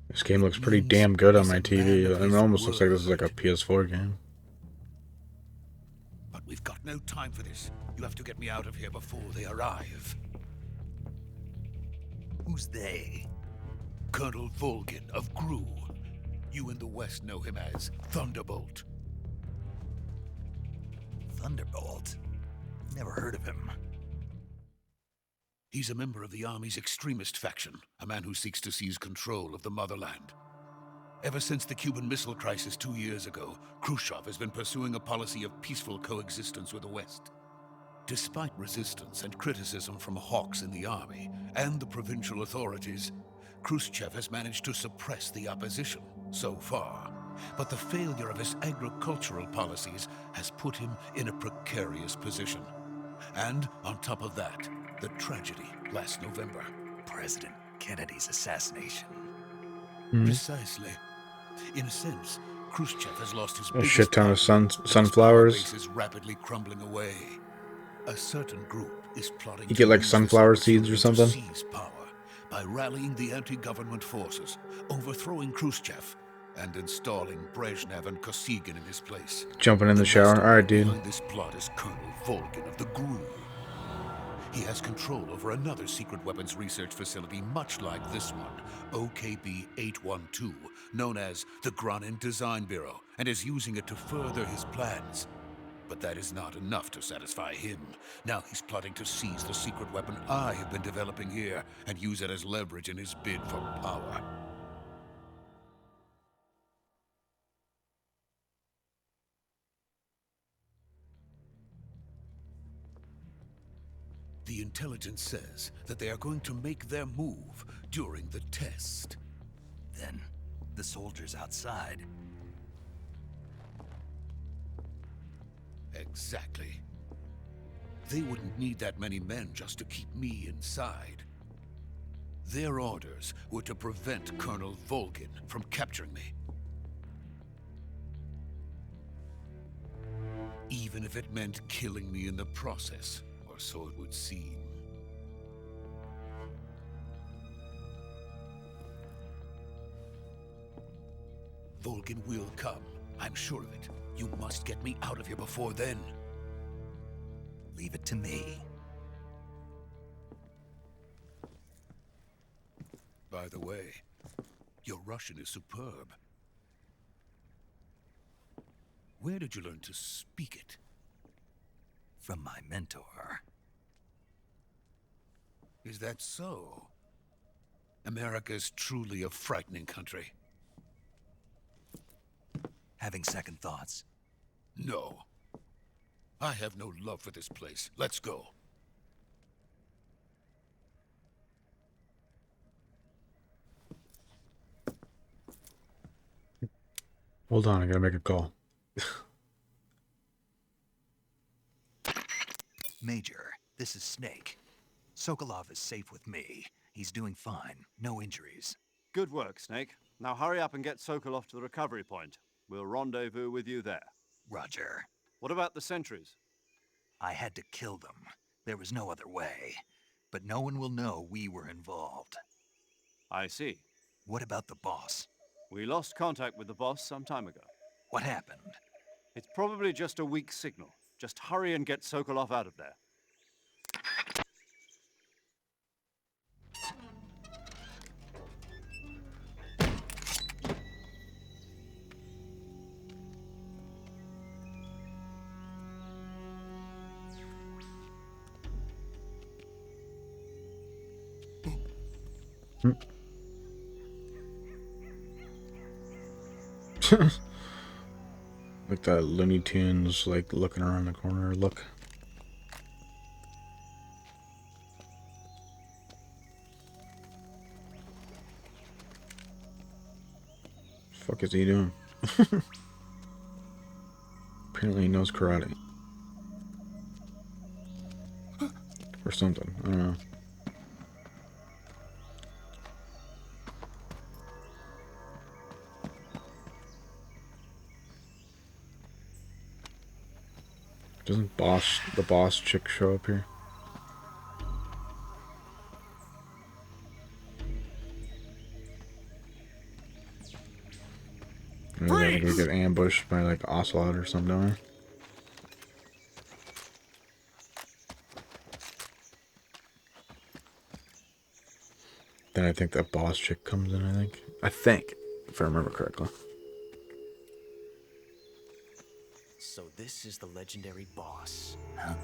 This game looks pretty damn good on my TV. It almost looks like this is like a PS4 game. But we've got no time for this. You have to get me out of here before they arrive. Who's they? Colonel Volgin of Gru. You in the West know him as Thunderbolt. Thunderbolt? Never heard of him. He's a member of the Army's extremist faction, a man who seeks to seize control of the motherland. Ever since the Cuban Missile Crisis 2 years ago, Khrushchev has been pursuing a policy of peaceful coexistence with the West. Despite resistance and criticism from hawks in the army and the provincial authorities, Khrushchev has managed to suppress the opposition so far. But the failure of his agricultural policies has put him in a precarious position. And on top of that, the tragedy last November. President Kennedy's assassination. Precisely. In a sense, Khrushchev has lost his A shit ton of sunflowers. base is rapidly crumbling away. A certain group is plotting You get to like use this sunflower seeds or opportunity to something? seize power by rallying the anti-government forces, overthrowing Khrushchev, and installing Brezhnev and Kosygin in his place. Jumping in the shower. mastermind Alright, dude. behind this plot is Colonel Volgin of the GRU. He has control over another secret weapons research facility much like this one, OKB-812, known as the Granin Design Bureau, and is using it to further his plans. But that is not enough to satisfy him. Now he's plotting to seize the secret weapon I have been developing here and use it as leverage in his bid for power. The intelligence says that they are going to make their move during the test. Then, the soldiers outside. Exactly. They wouldn't need that many men just to keep me inside. Their orders were to prevent Colonel Volgin from capturing me. Even if it meant killing me in the process, or so it would seem. Volgin will come. I'm sure of it. You must get me out of here before then. Leave it to me. By the way, your Russian is superb. Where did you learn to speak it? From my mentor. Is that so? America is truly a frightening country. Having second thoughts? No. I have no love for this place. Let's go. Hold on, I gotta make a call. Major, this is Snake. Sokolov is safe with me. He's doing fine. No injuries. Good work, Snake. Now hurry up and get Sokolov to the recovery point. We'll rendezvous with you there. Roger. What about the sentries? I had to kill them. There was no other way. But no one will know we were involved. I see. What about the boss? We lost contact with the boss some time ago. What happened? It's probably just a weak signal. Just hurry and get Sokolov out of there. Like that Looney Tunes, like looking around the corner look. Fuck is he doing? Apparently he knows karate. Or something, I don't know. Doesn't the boss chick show up here? Maybe they're gonna get ambushed by like Ocelot or something, don't they? Then I think that boss chick comes in, I think, if I remember correctly. So this is the legendary boss. Huh?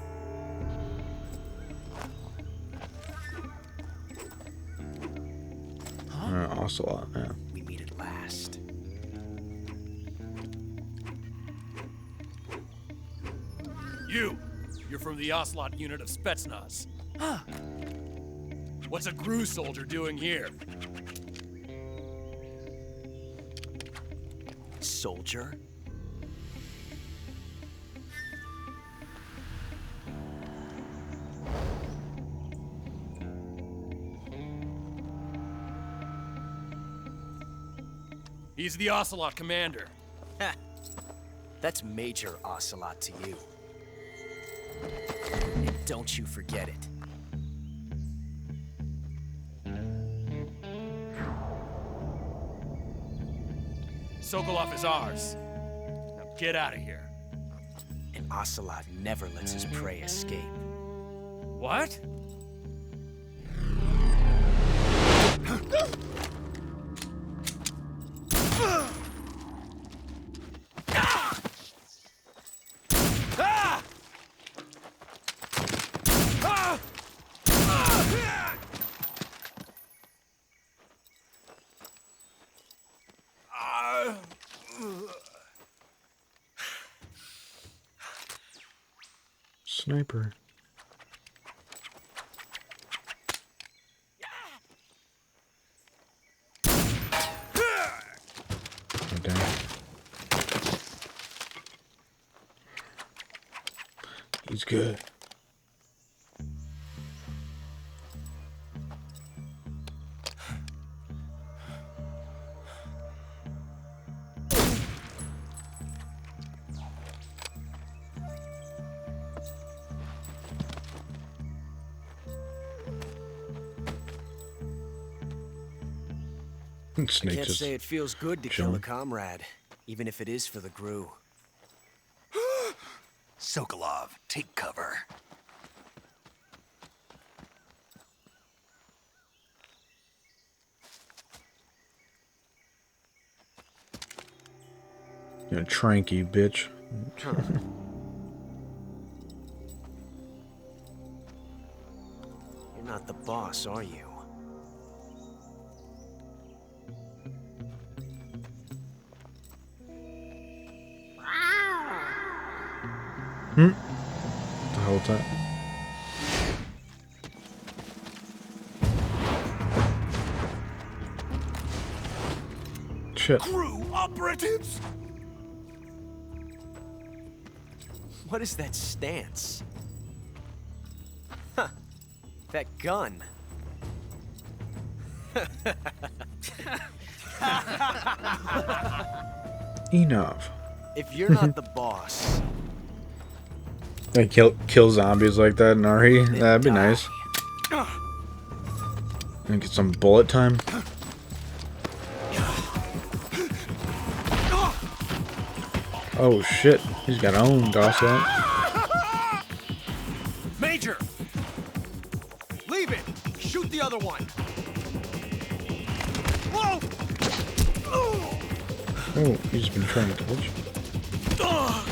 Ocelot, yeah. We meet at last. You're from the Ocelot unit of Spetsnaz. Huh. What's a GRU soldier doing here? Soldier? He's the Ocelot commander. Ha! That's Major Ocelot to you. Don't you forget it. Sokolov is ours. Now get out of here. And Ocelot never lets his prey escape. What? Sniper. Oh, damn. He's good. I Snake can't just say it feels good to kill a comrade, even if it is for the GRU. Sokolov, take cover. You're a tranky bitch. You're not the boss, are you? What the hell was that? Shit. GRU operatives! What is that stance? Huh. That gun. Enough. If you're not the boss, They kill zombies like that in RE. That'd be nice. And get some bullet time. Oh shit, he's got owned also. Major! Leave it! Shoot the other one! Whoa! Oh, he's been trying to dodge. Oh,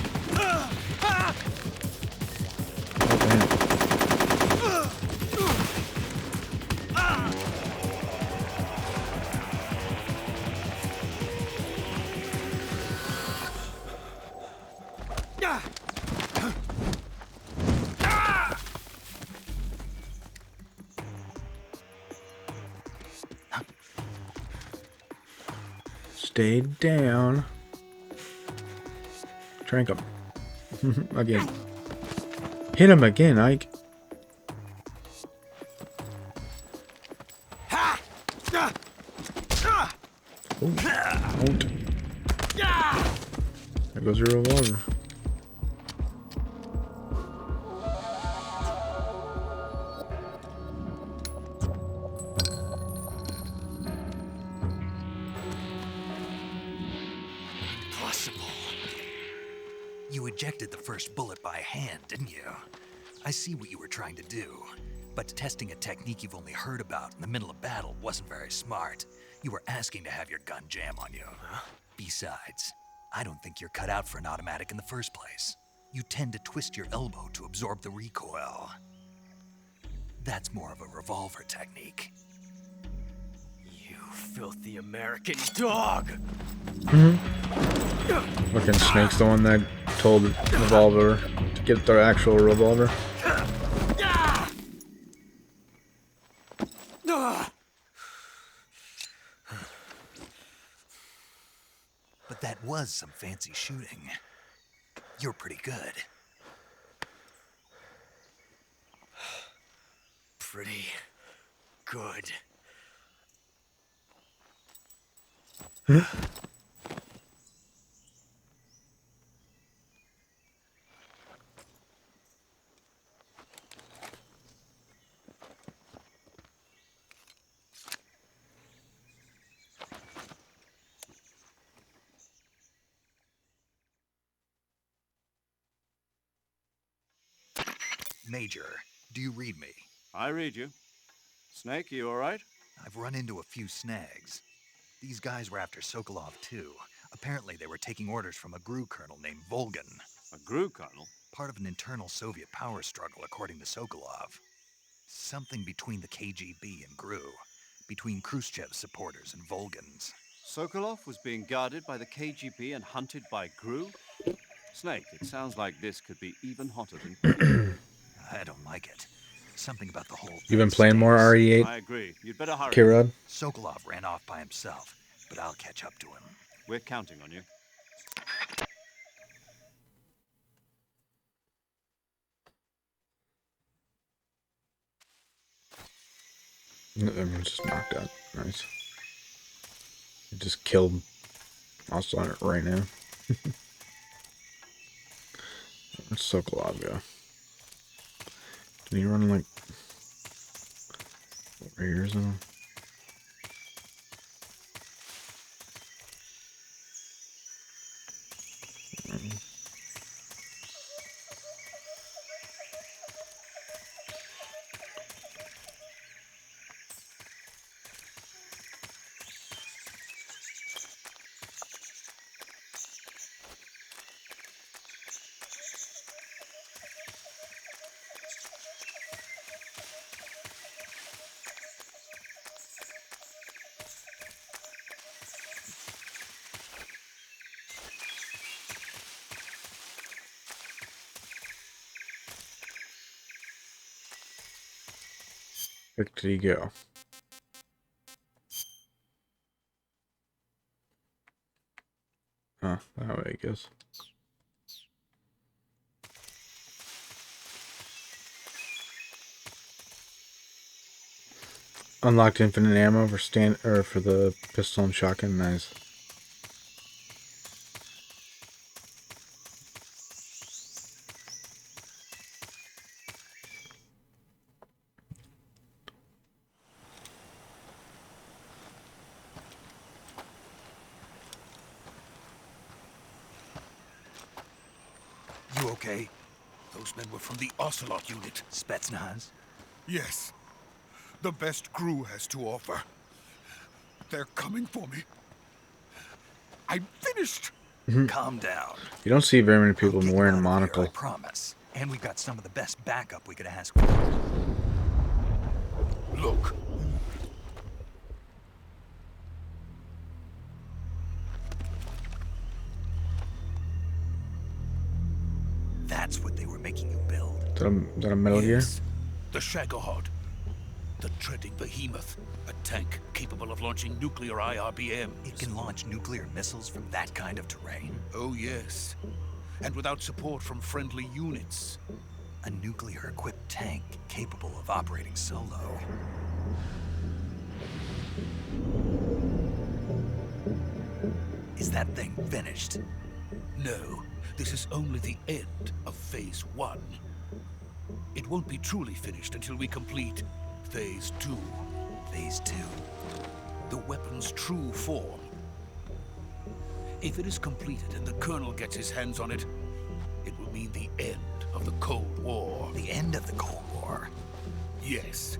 damn. Stay down. Trank him. Again. Hit him again, Ike. Oh, don't. There goes your revolver. You ejected the first bullet by hand, didn't you? I see what you were trying to do, but testing a technique you've only heard about in the middle of battle wasn't very smart. You were asking to have your gun jam on you. Besides, I don't think you're cut out for an automatic in the first place. You tend to twist your elbow to absorb the recoil. That's more of a revolver technique. you filthy American dog! Fucking Snake's the one that told Revolver to get their actual revolver. But that was some fancy shooting. You're pretty good. Pretty good. Major, do you read me? I read you. Snake, you all right? I've run into a few snags. These guys were after Sokolov too. Apparently they were taking orders from a GRU colonel named Volgan. A GRU colonel? Part of an internal Soviet power struggle, according to Sokolov. Something between the KGB and GRU. Between Khrushchev's supporters and Volgan's. Sokolov was being guarded by the KGB and hunted by GRU? Snake, it sounds like this could be even hotter than... I don't like it. Something about the whole... You been playing more RE8? I agree. You'd better hurry. K-Rod? Sokolov ran off by himself, but I'll catch up to him. We're counting on you. Everyone's just knocked out. Nice. I just killed also on it right now. Where's Sokolov go? Did he run like over here or something? Where did he go? Oh, that way I guess. Unlocked infinite ammo for for the pistol and shotgun. Nice. You okay? Those men were from the Ocelot unit. Spetsnaz? Yes. The best GRU has to offer. They're coming for me. I'm finished. Calm down. You don't see very many people wearing a monocle. I promise. And we've got some of the best backup we could ask for. Look. That's what they were making you build. Is that a Metal Gear? The Shagohod. The treading behemoth. A tank capable of launching nuclear IRBMs. It can launch nuclear missiles from that kind of terrain? Oh, yes. And without support from friendly units. A nuclear-equipped tank capable of operating solo. Is that thing finished? No. This is only the end of Phase 1. It won't be truly finished until we complete Phase 2. Phase 2? The weapon's true form. If it is completed and the Colonel gets his hands on it, it will mean the end of the Cold War. The end of the Cold War? Yes.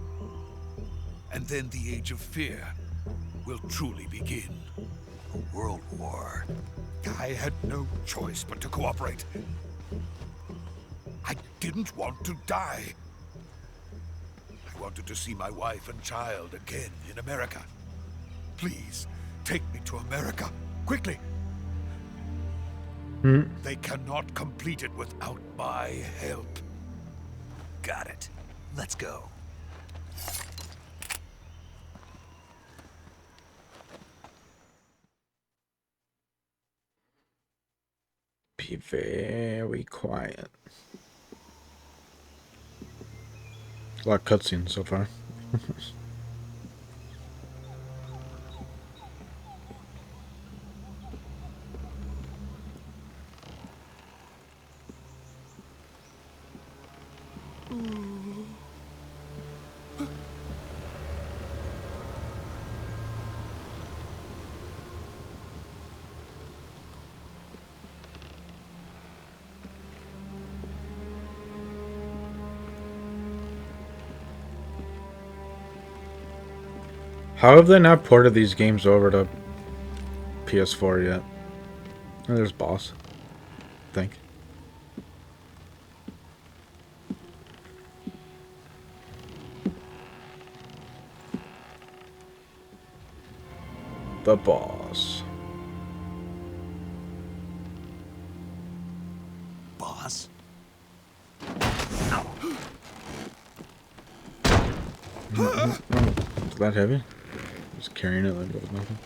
And then the Age of Fear will truly begin. A world war. I had no choice but to cooperate. I didn't want to die. I wanted to see my wife and child again in America. Please, take me to America, quickly. They cannot complete it without my help. Got it. Let's go. Be very quiet. A lot of cutscenes so far. How have they not ported these games over to PS4 yet? Oh, there's Boss. I think. The Boss. Boss? Is that heavy? Just carrying it like it was nothing.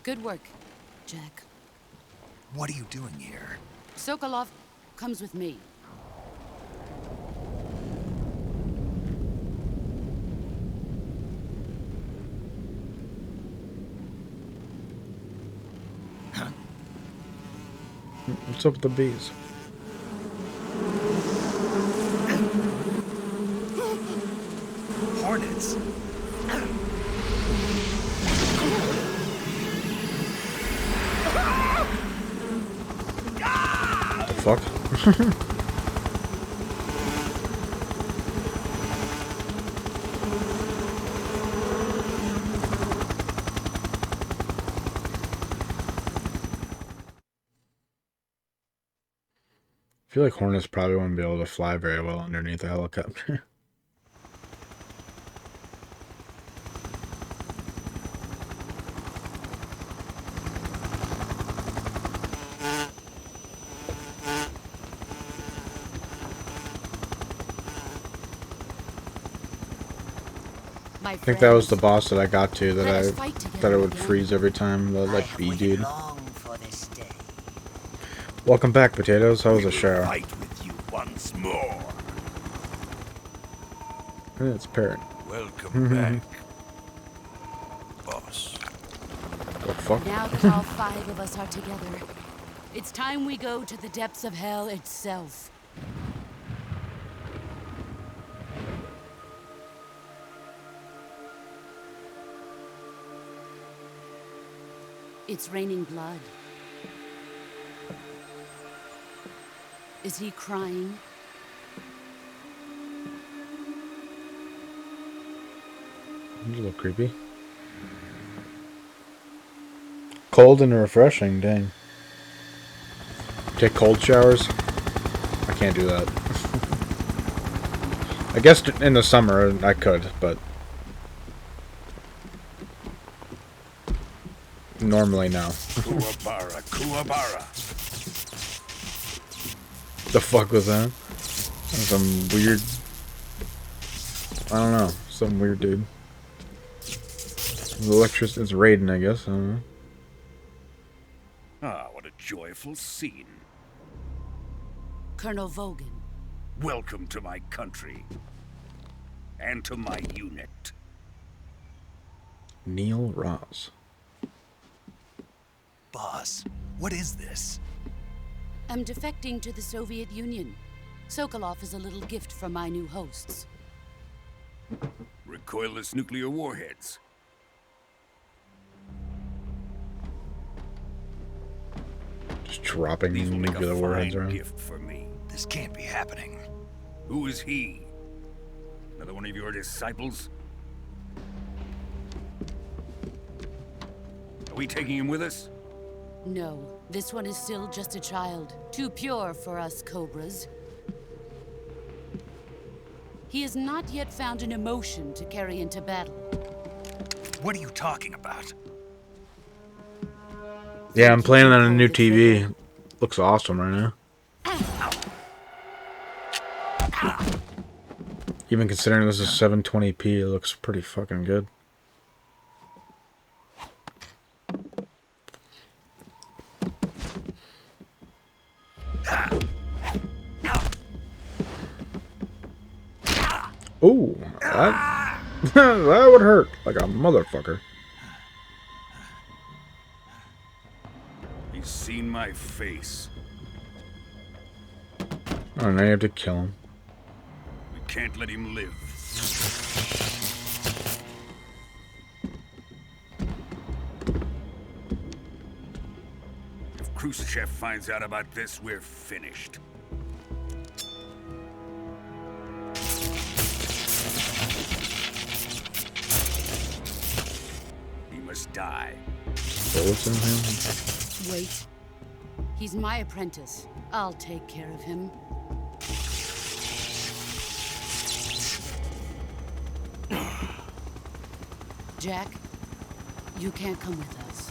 Good work, Jack. What are you doing here? Sokolov comes with me. What's up with the bees? Hornets? Fuck. I feel like Hornets probably wouldn't be able to fly very well underneath a helicopter. I think that was the boss that I got to that I would freeze every time, the like bee dude. Welcome back, Potatoes. How was the shower? Fight with you once more. It's Parrot. Welcome back, boss. The fuck? Now that all 5 of us are together, it's time we go to the depths of hell itself. It's raining blood. Is he crying? It's a little creepy. Cold and refreshing, dang. Take cold showers? I can't do that. I guess in the summer I could, but normally no. Kuwabara, Kuwabara. The fuck was that? Some weird... I don't know. Some weird dude. Electricity. It's Raiden, I guess. I don't know. Ah, what a joyful scene. Colonel Vogan. Welcome to my country. And to my unit. Neil Ross. Boss, what is this? I'm defecting to the Soviet Union. Sokolov is a little gift from my new hosts. Recoilless nuclear warheads. Just dropping These will make nuclear a warheads fine around. gift for me. This can't be happening. Who is he? Another one of your disciples? Are we taking him with us? No, this one is still just a child. Too pure for us Cobras. He has not yet found an emotion to carry into battle. What are you talking about? Yeah, I'm playing on a new TV. Looks awesome right now. Even considering this is 720p, it looks pretty fucking good. Ooh, that, that would hurt like a motherfucker. He's seen my face. Oh, now you have to kill him. We can't let him live. If Khrushchev finds out about this, we're finished. die. Bullets in him? Wait. He's my apprentice. I'll take care of him. Jack, you can't come with us.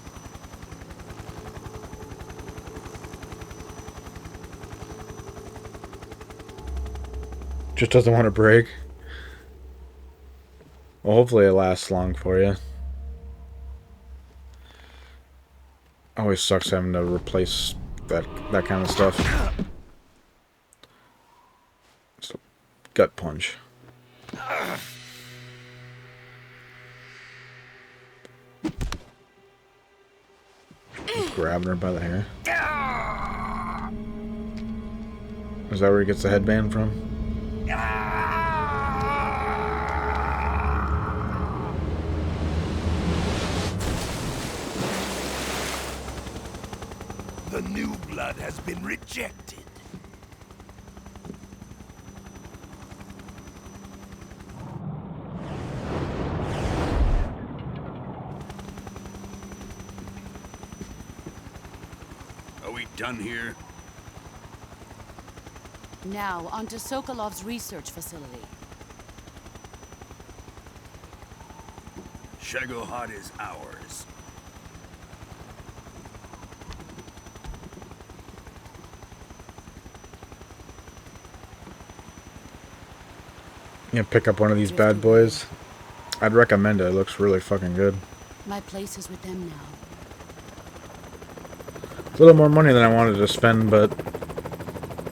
Just doesn't want to break. Well, hopefully it lasts long for you. Always sucks having to replace that kind of stuff. So, gut punch. He's grabbing her by the hair. Is that where he gets the headband from? The new blood has been rejected. Are we done here? Now, onto Sokolov's research facility. Shagohod is ours. You know, pick up one of these bad boys. I'd recommend it. It looks really fucking good. My place is with them now. A little more money than I wanted to spend, but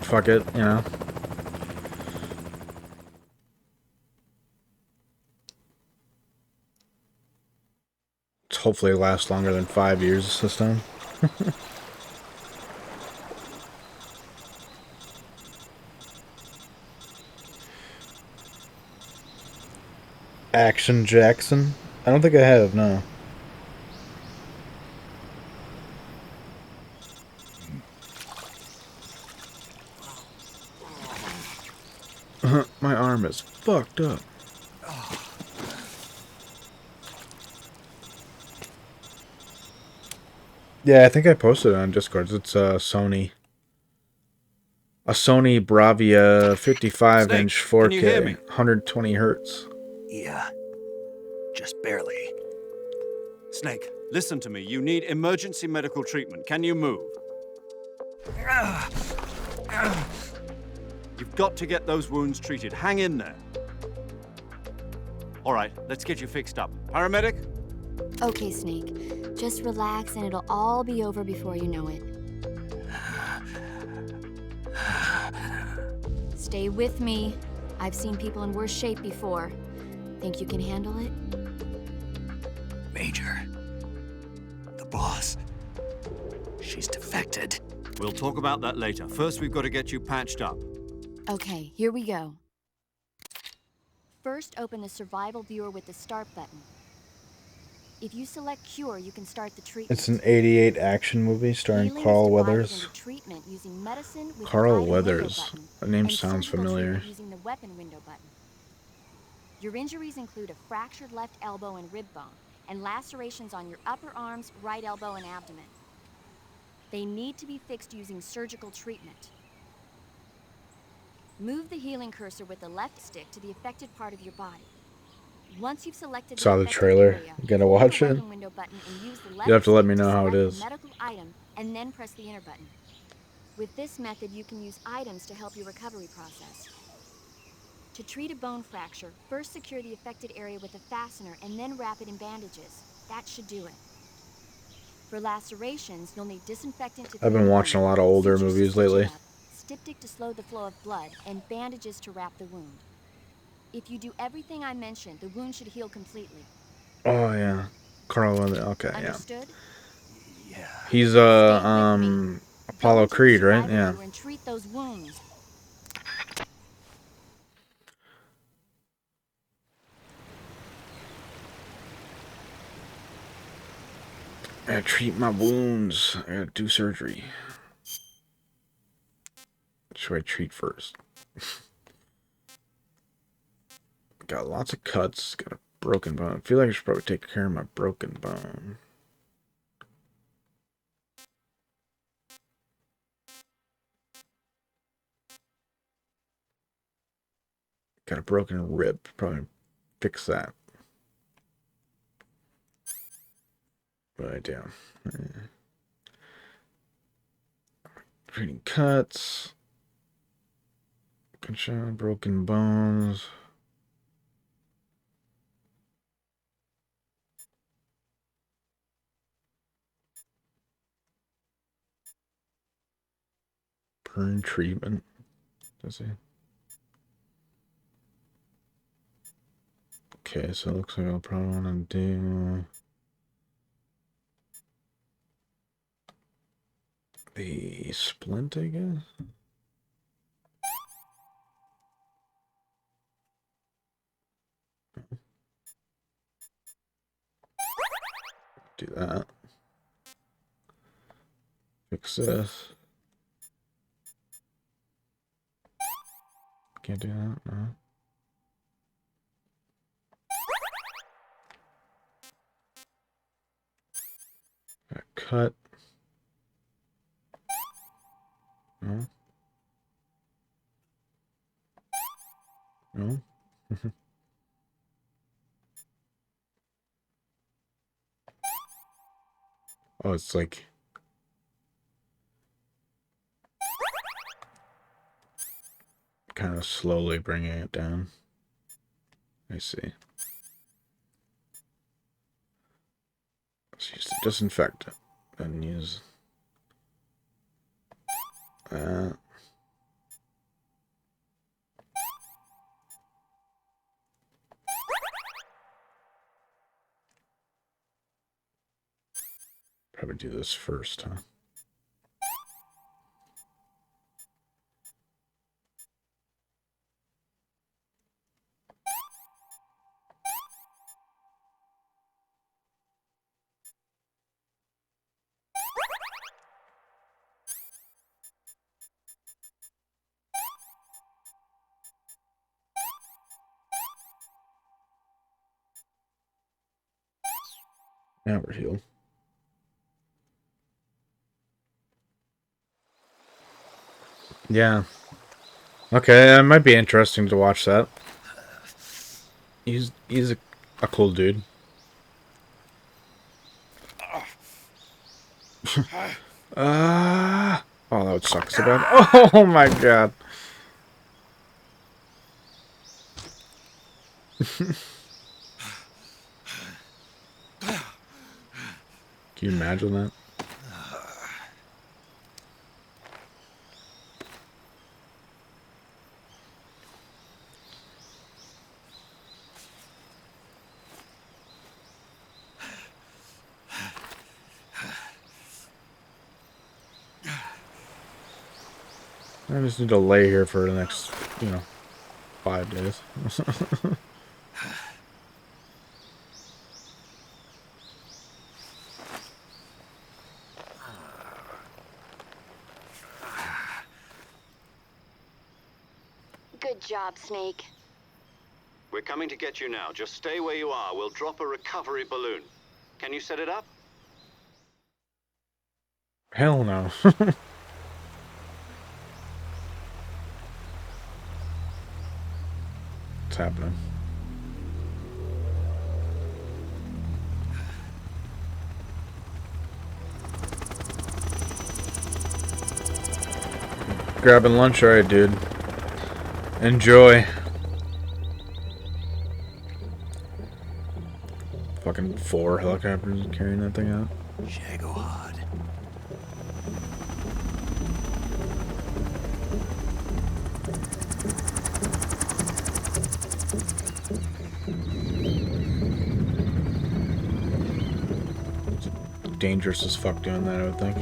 fuck it, you know. It's hopefully last longer than 5 years this time. Action Jackson? I don't think I have, no. My arm is fucked up. Yeah, I think I posted it on Discord. It's Sony. A Sony Bravia 55-inch 4K, 120 hertz. Yeah, just barely. Snake, listen to me. You need emergency medical treatment. Can you move? You've got to get those wounds treated. Hang in there. All right, let's get you fixed up. Paramedic? Okay, Snake. Just relax and it'll all be over before you know it. Stay with me. I've seen people in worse shape before. Think you can handle it? Major. The boss. She's defected. We'll talk about that later. First, we've got to get you patched up. Okay, here we go. First, open the survival viewer with the start button. If you select cure, you can start the treatment. It's an '88 action movie starring Carl Weathers. Carl Weathers. That name sounds familiar. Using the weapon window button. Your injuries include a fractured left elbow and rib bone, and lacerations on your upper arms, right elbow, and abdomen. They need to be fixed using surgical treatment. Move the healing cursor with the left stick to the affected part of your body. Once you've selected Saw the trailer. You gotta watch it. You have to let me know how it is. Medical item and then press the enter button. With this method, you can use items to help your recovery process. To treat a bone fracture, first secure the affected area with a fastener and then wrap it in bandages. That should do it. For lacerations, you'll need disinfectant to... I've been watching a lot of older movies lately. Styptic to slow the flow of blood, and bandages to wrap the wound. If you do everything I mentioned, the wound should heal completely. Oh yeah, Carl Weathers. Okay, Understood? Yeah. He's Apollo Creed, right? Yeah. And treat those wounds. I gotta treat my wounds. I gotta do surgery. What should I treat first? Got lots of cuts. Got a broken bone. I feel like I should probably take care of my broken bone. Got a broken rib. Probably fix that. But down. Treating cuts. Gunshot, broken bones. Burn treatment. Does he? Okay, so it looks like I'll probably want to do the splint, I guess. Do that. Fix this. Can't do that, no. Cut. No. No. Oh, it's like kind of slowly bringing it down. I see. Let's use the disinfectant and use that. Probably do this first, huh? Now we're healed. Yeah. Okay, it might be interesting to watch that. He's a cool dude. Oh, that would suck so bad. Oh my god. Can you imagine that? I just need to lay here for the next, 5 days. Good job, Snake. We're coming to get you now. Just stay where you are. We'll drop a recovery balloon. Can you set it up? Hell no. What's happening? Grabbing lunch, alright, dude. Enjoy. Fucking 4 helicopters carrying that thing out. Shagohod. Dangerous as fuck doing that, I would think.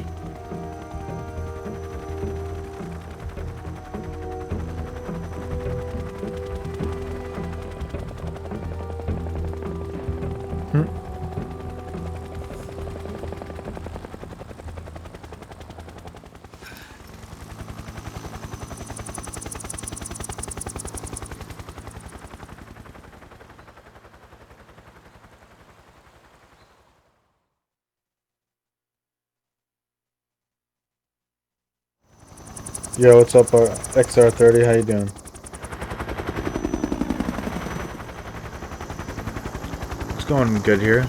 Yo, what's up, XR30? How you doing? It's going good here.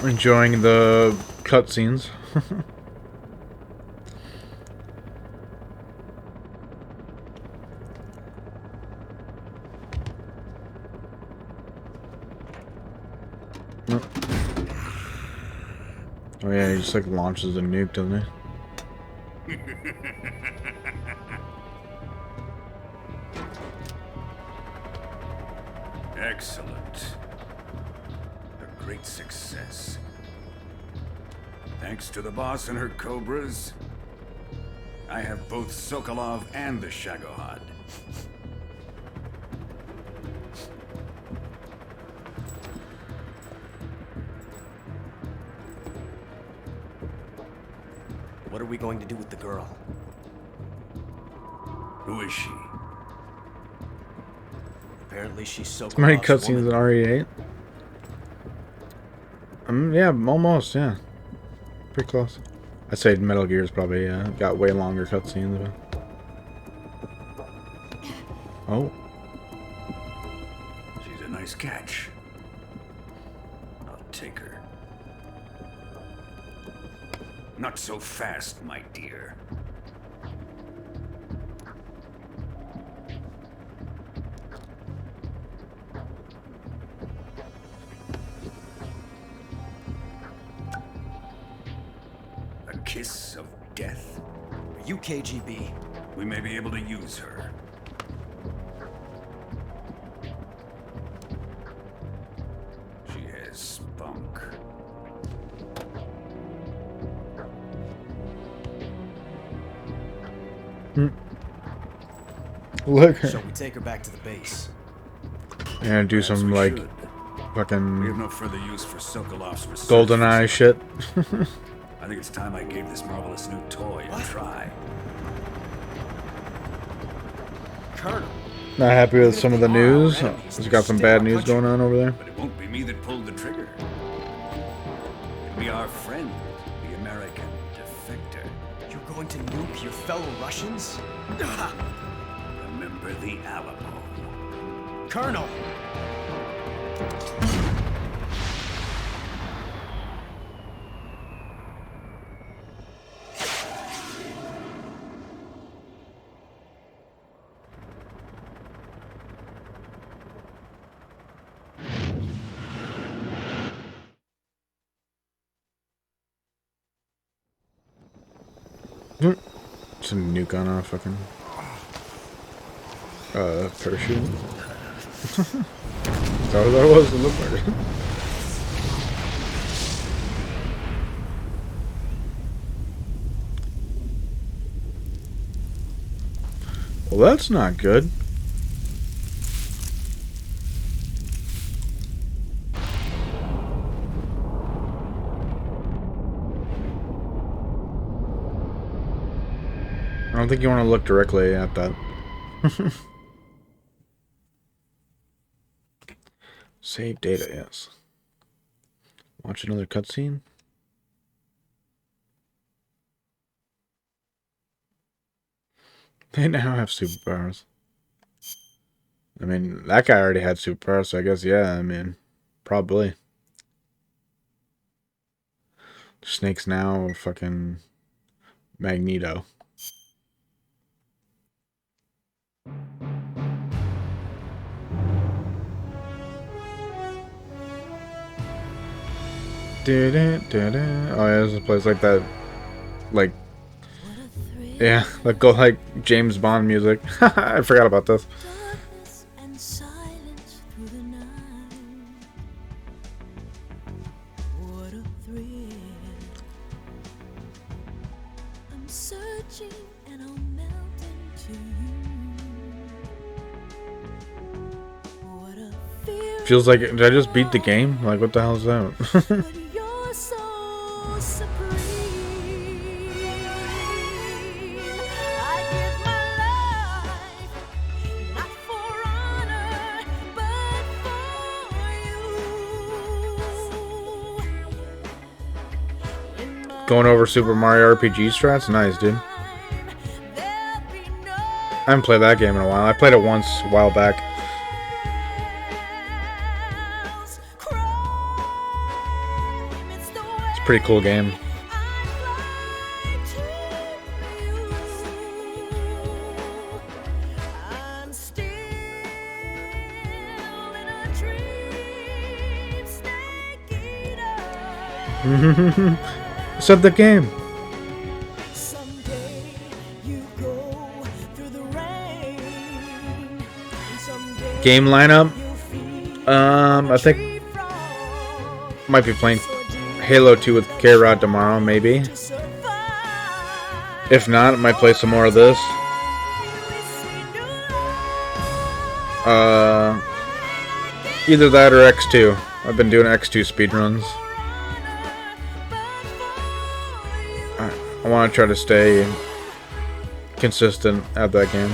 Enjoying the cutscenes. Oh yeah, he just like launches a nuke, doesn't he? Excellent. A great success. Thanks to the boss and her cobras, I have both Sokolov and the Shagohod. What are we going to do with the girl? Who is she? Apparently she's so How many cutscenes in RE8? Yeah, almost, yeah. Pretty close. I'd say Metal Gear's probably, got way longer cutscenes. But... Oh. She's a nice catch. I'll take her. Not so fast, my dear. A kiss of death? Are you KGB? We may be able to use her. She has spunk. Look. Shall we take her back to the base? And do some like fucking We have no further use for Sokolov's research. GoldenEye shit. I think it's time I gave this marvelous new toy a try. Colonel. Not happy with some of the news. He's got some bad news going on over there. But it won't be me that pulled the trigger. It'll be our friend, the American defector. You're going to nuke your fellow Russians? Remember the Alamo. Colonel! It's a nuke on a fucking parachute. Is that what that was? It looked like it. Well, that's not good. I don't think you want to look directly at that. Save data, yes. Watch another cutscene. They now have superpowers. I mean, that guy already had superpowers, so I guess, yeah, I mean, probably. Snake's now fucking Magneto. Oh yeah, there's a place like that, like, yeah, like go like James Bond music. I forgot about this. Feels like, did I just beat the game? Like, what the hell is that? Going over Super Mario RPG strats? Nice, dude. I haven't played that game in a while. I played it once a while back. a pretty cool game. Set the game. Game lineup. I think might be playing Halo 2 with K-Rod tomorrow, maybe. If not, I might play some more of this. Either that or X2. I've been doing X2 speedruns. I want to try to stay consistent at that game.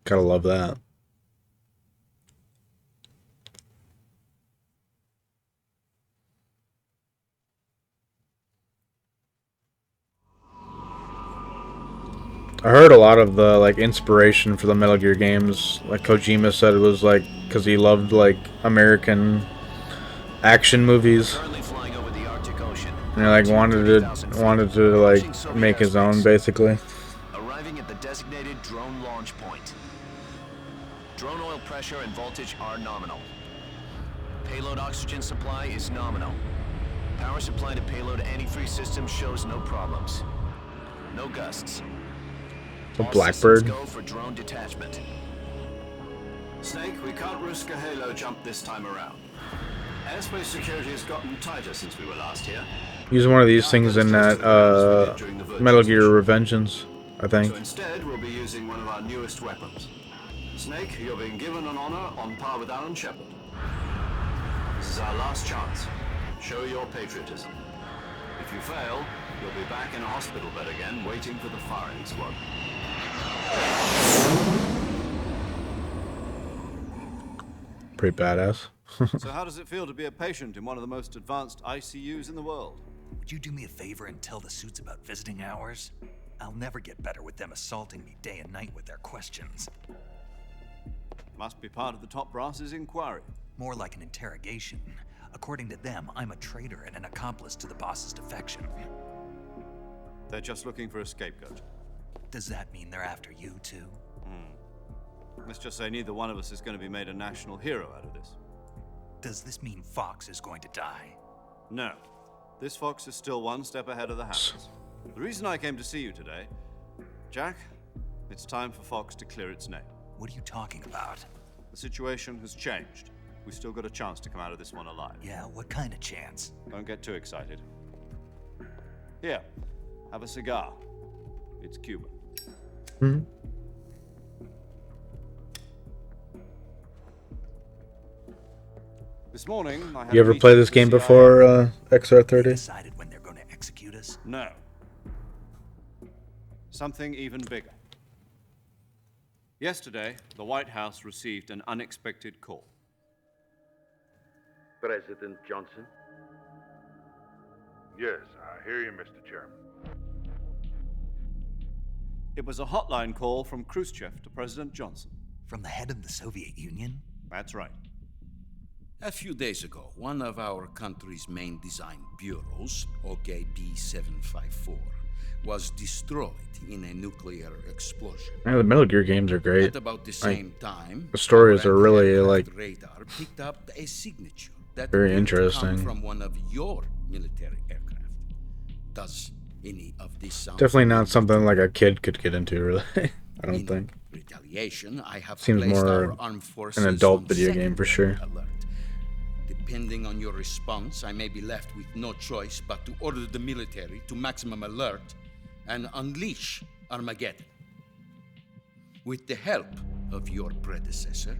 Gotta love that. I heard a lot of the like inspiration for the Metal Gear games. Like Kojima said, it was like because he loved like American action movies. And like wanted to like make his own basically. Arriving at the designated drone launch point. Drone oil pressure and voltage are nominal. Payload oxygen supply is nominal. Power supply to payload antifreeze system shows no problems. No gusts. A Blackbird. Go for drone detachment. Snake, we can't risk a Halo jump this time around. Airspace security has gotten tighter since we were last here. Use one of these things in that Metal Gear Revengeance, I think. So instead, we'll be using one of our newest weapons. Snake, you're being given an honor on par with Alan Shepard. This is our last chance. Show your patriotism. If you fail, you'll be back in a hospital bed again, waiting for the firing squad. Pretty badass. So how does it feel to be a patient in one of the most advanced ICUs in the world? Would you do me a favor and tell the suits about visiting hours? I'll never get better with them assaulting me day and night with their questions. Must be part of the top brass's inquiry. More like an interrogation. According to them, I'm a traitor and an accomplice to the boss's defection. They're just looking for a scapegoat. Does that mean they're after you too? Let's just say neither one of us is going to be made a national hero out of this. Does this mean Fox is going to die? No. This Fox is still one step ahead of the hounds. The reason I came to see you today, Jack, it's time for Fox to clear its name. What are you talking about? The situation has changed. We've still got a chance to come out of this one alive. Yeah, what kind of chance? Don't get too excited. Here, have a cigar. It's Cuban. This morning, I had You ever play this game before, XR30? Decided when they're going to execute us? No. Something even bigger. Yesterday, the White House received an unexpected call. President Johnson? Yes, I hear you, Mr. Chairman. It was a hotline call from Khrushchev to President Johnson. From the head of the Soviet Union? That's right. A few days ago, one of our country's main design bureaus, OKB 754, was destroyed in a nuclear explosion. Yeah, the Metal Gear games are great. At about the same time, the stories are really like radar picked up a signature that very appeared to come interesting. from one of your military aircraft. Does any of this sound Definitely not something like a kid could get into, really. I don't think. retaliation, I have Seems placed more our armed forces an adult on video game for sure. alert. Depending on your response, I may be left with no choice but to order the military to maximum alert and unleash Armageddon. With the help of your predecessor,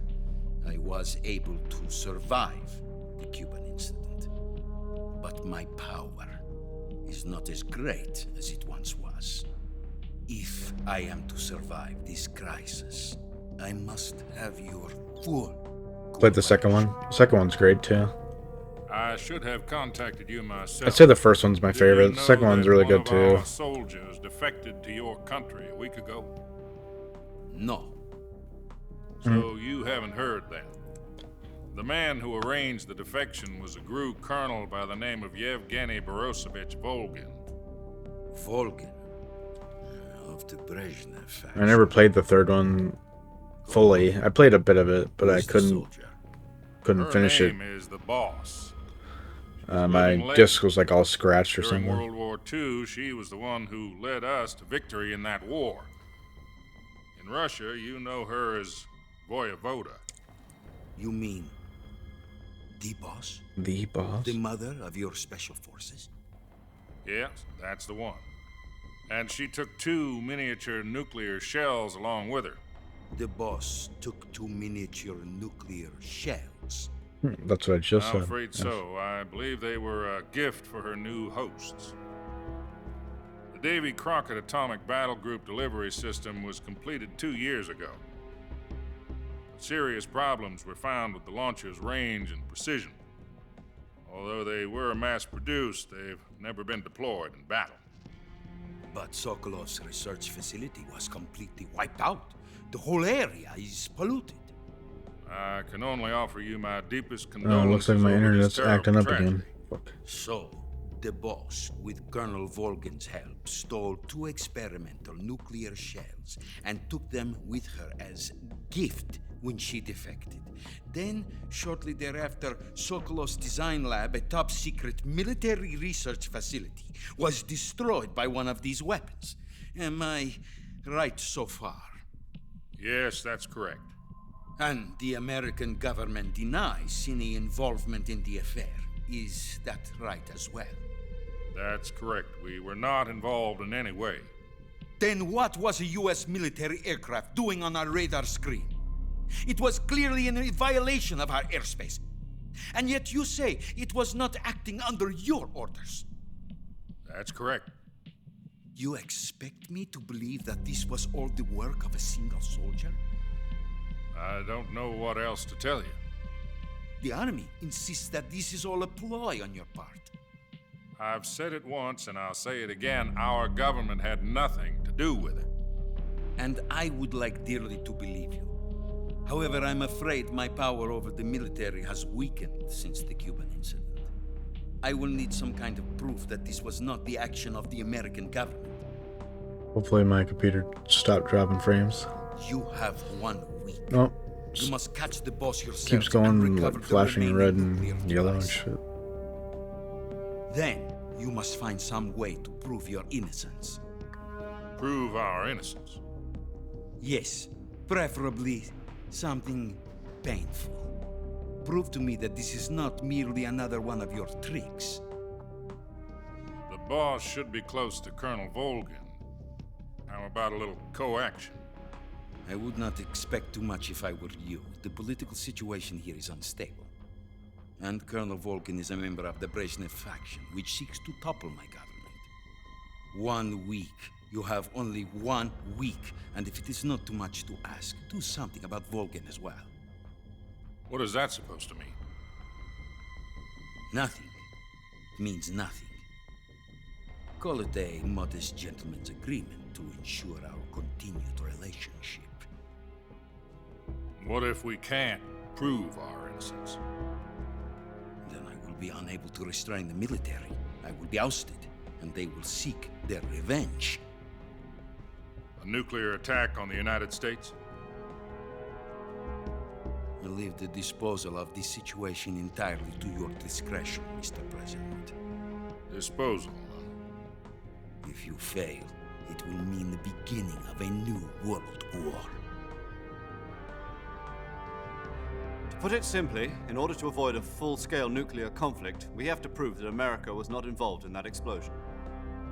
I was able to survive the Cuban incident. But my power is not as great as it once was. If I am to survive this crisis, I must have your full. Played the second one. The second one's great too. I should have contacted you myself. I'd say the first one's my Did you favorite. The know second one's that really one good of too. our soldiers defected to your country a week ago? No. So you haven't heard that. The man who arranged the defection was a GRU colonel by the name of Yevgeny Borosovich Volgin. Volgin? Of the Brezhnev faction. I never played the third one fully. I played a bit of it, but I couldn't finish it. Her name is the Boss. My disc was like all scratched or During something. World War II, she was the one who led us to victory in that war. In Russia, you know her as Voyevoda. You mean the boss? The boss? The mother of your special forces? Yes, that's the one. And she took 2 miniature nuclear shells along with her. The boss took 2 miniature nuclear shells. That's what I just said. I'm afraid so. I believe they were a gift for her new hosts. The Davy Crockett Atomic Battle Group delivery system was completed 2 years ago. Serious problems were found with the launcher's range and precision. Although they were mass-produced, they've never been deployed in battle. But Sokolov's research facility was completely wiped out. The whole area is polluted. I can only offer you my deepest Oh, condolences. looks like my over internet's this terrible acting up tragedy. again. Fuck. So, the boss, with Colonel Volgin's help, stole 2 experimental nuclear shells and took them with her as gift when she defected. Then, shortly thereafter, Sokolov's design lab, a top-secret military research facility, was destroyed by one of these weapons. Am I right so far? Yes, that's correct. And the American government denies any involvement in the affair. Is that right as well? That's correct. We were not involved in any way. Then what was a U.S. military aircraft doing on our radar screen? It was clearly in violation of our airspace. And yet you say it was not acting under your orders. That's correct. You expect me to believe that this was all the work of a single soldier? I don't know what else to tell you. The Army insists that this is all a ploy on your part. I've said it once and I'll say it again. Our government had nothing to do with it. And I would like dearly to believe you. However, I'm afraid my power over the military has weakened since the Cuban incident. I will need some kind of proof that this was not the action of the American government. Hopefully my computer stopped dropping frames. You have 1 week. Oh. You must catch the boss yourself. Keeps going like flashing red and yellow and shit. Then you must find some way to prove your innocence. Prove our innocence? Yes, preferably something painful. Prove to me that this is not merely another one of your tricks. The boss should be close to Colonel Volgin. How about a little coaction? I would not expect too much if I were you. The political situation here is unstable. And Colonel Volgin is a member of the Brezhnev faction, which seeks to topple my government. 1 week. You have only 1 week. And if it is not too much to ask, do something about Volgin as well. What is that supposed to mean? Nothing. It means nothing. Call it a modest gentleman's agreement to ensure our continued relationship. What if we can't prove our innocence? Then I will be unable to restrain the military. I will be ousted, and they will seek their revenge. A nuclear attack on the United States? I leave the disposal of this situation entirely to your discretion, Mr. President. Disposal? If you fail, it will mean the beginning of a new world war. put it simply, in order to avoid a full-scale nuclear conflict, we have to prove that America was not involved in that explosion.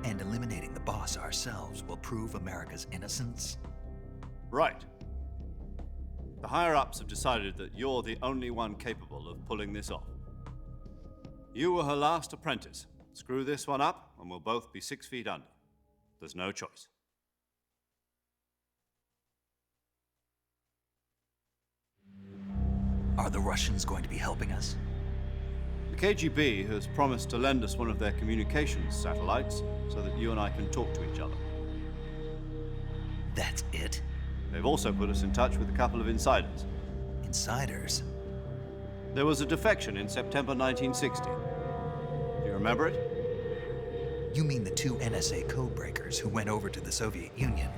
And eliminating the boss ourselves will prove America's innocence? Right. The higher-ups have decided that you're the only one capable of pulling this off. You were her last apprentice. Screw this one up, and we'll both be 6 feet under. There's no choice. Are the Russians going to be helping us? The KGB has promised to lend us one of their communications satellites so that you and I can talk to each other. That's it? They've also put us in touch with a couple of insiders. Insiders? There was a defection in September 1960. Do you remember it? You mean the 2 NSA codebreakers who went over to the Soviet Union?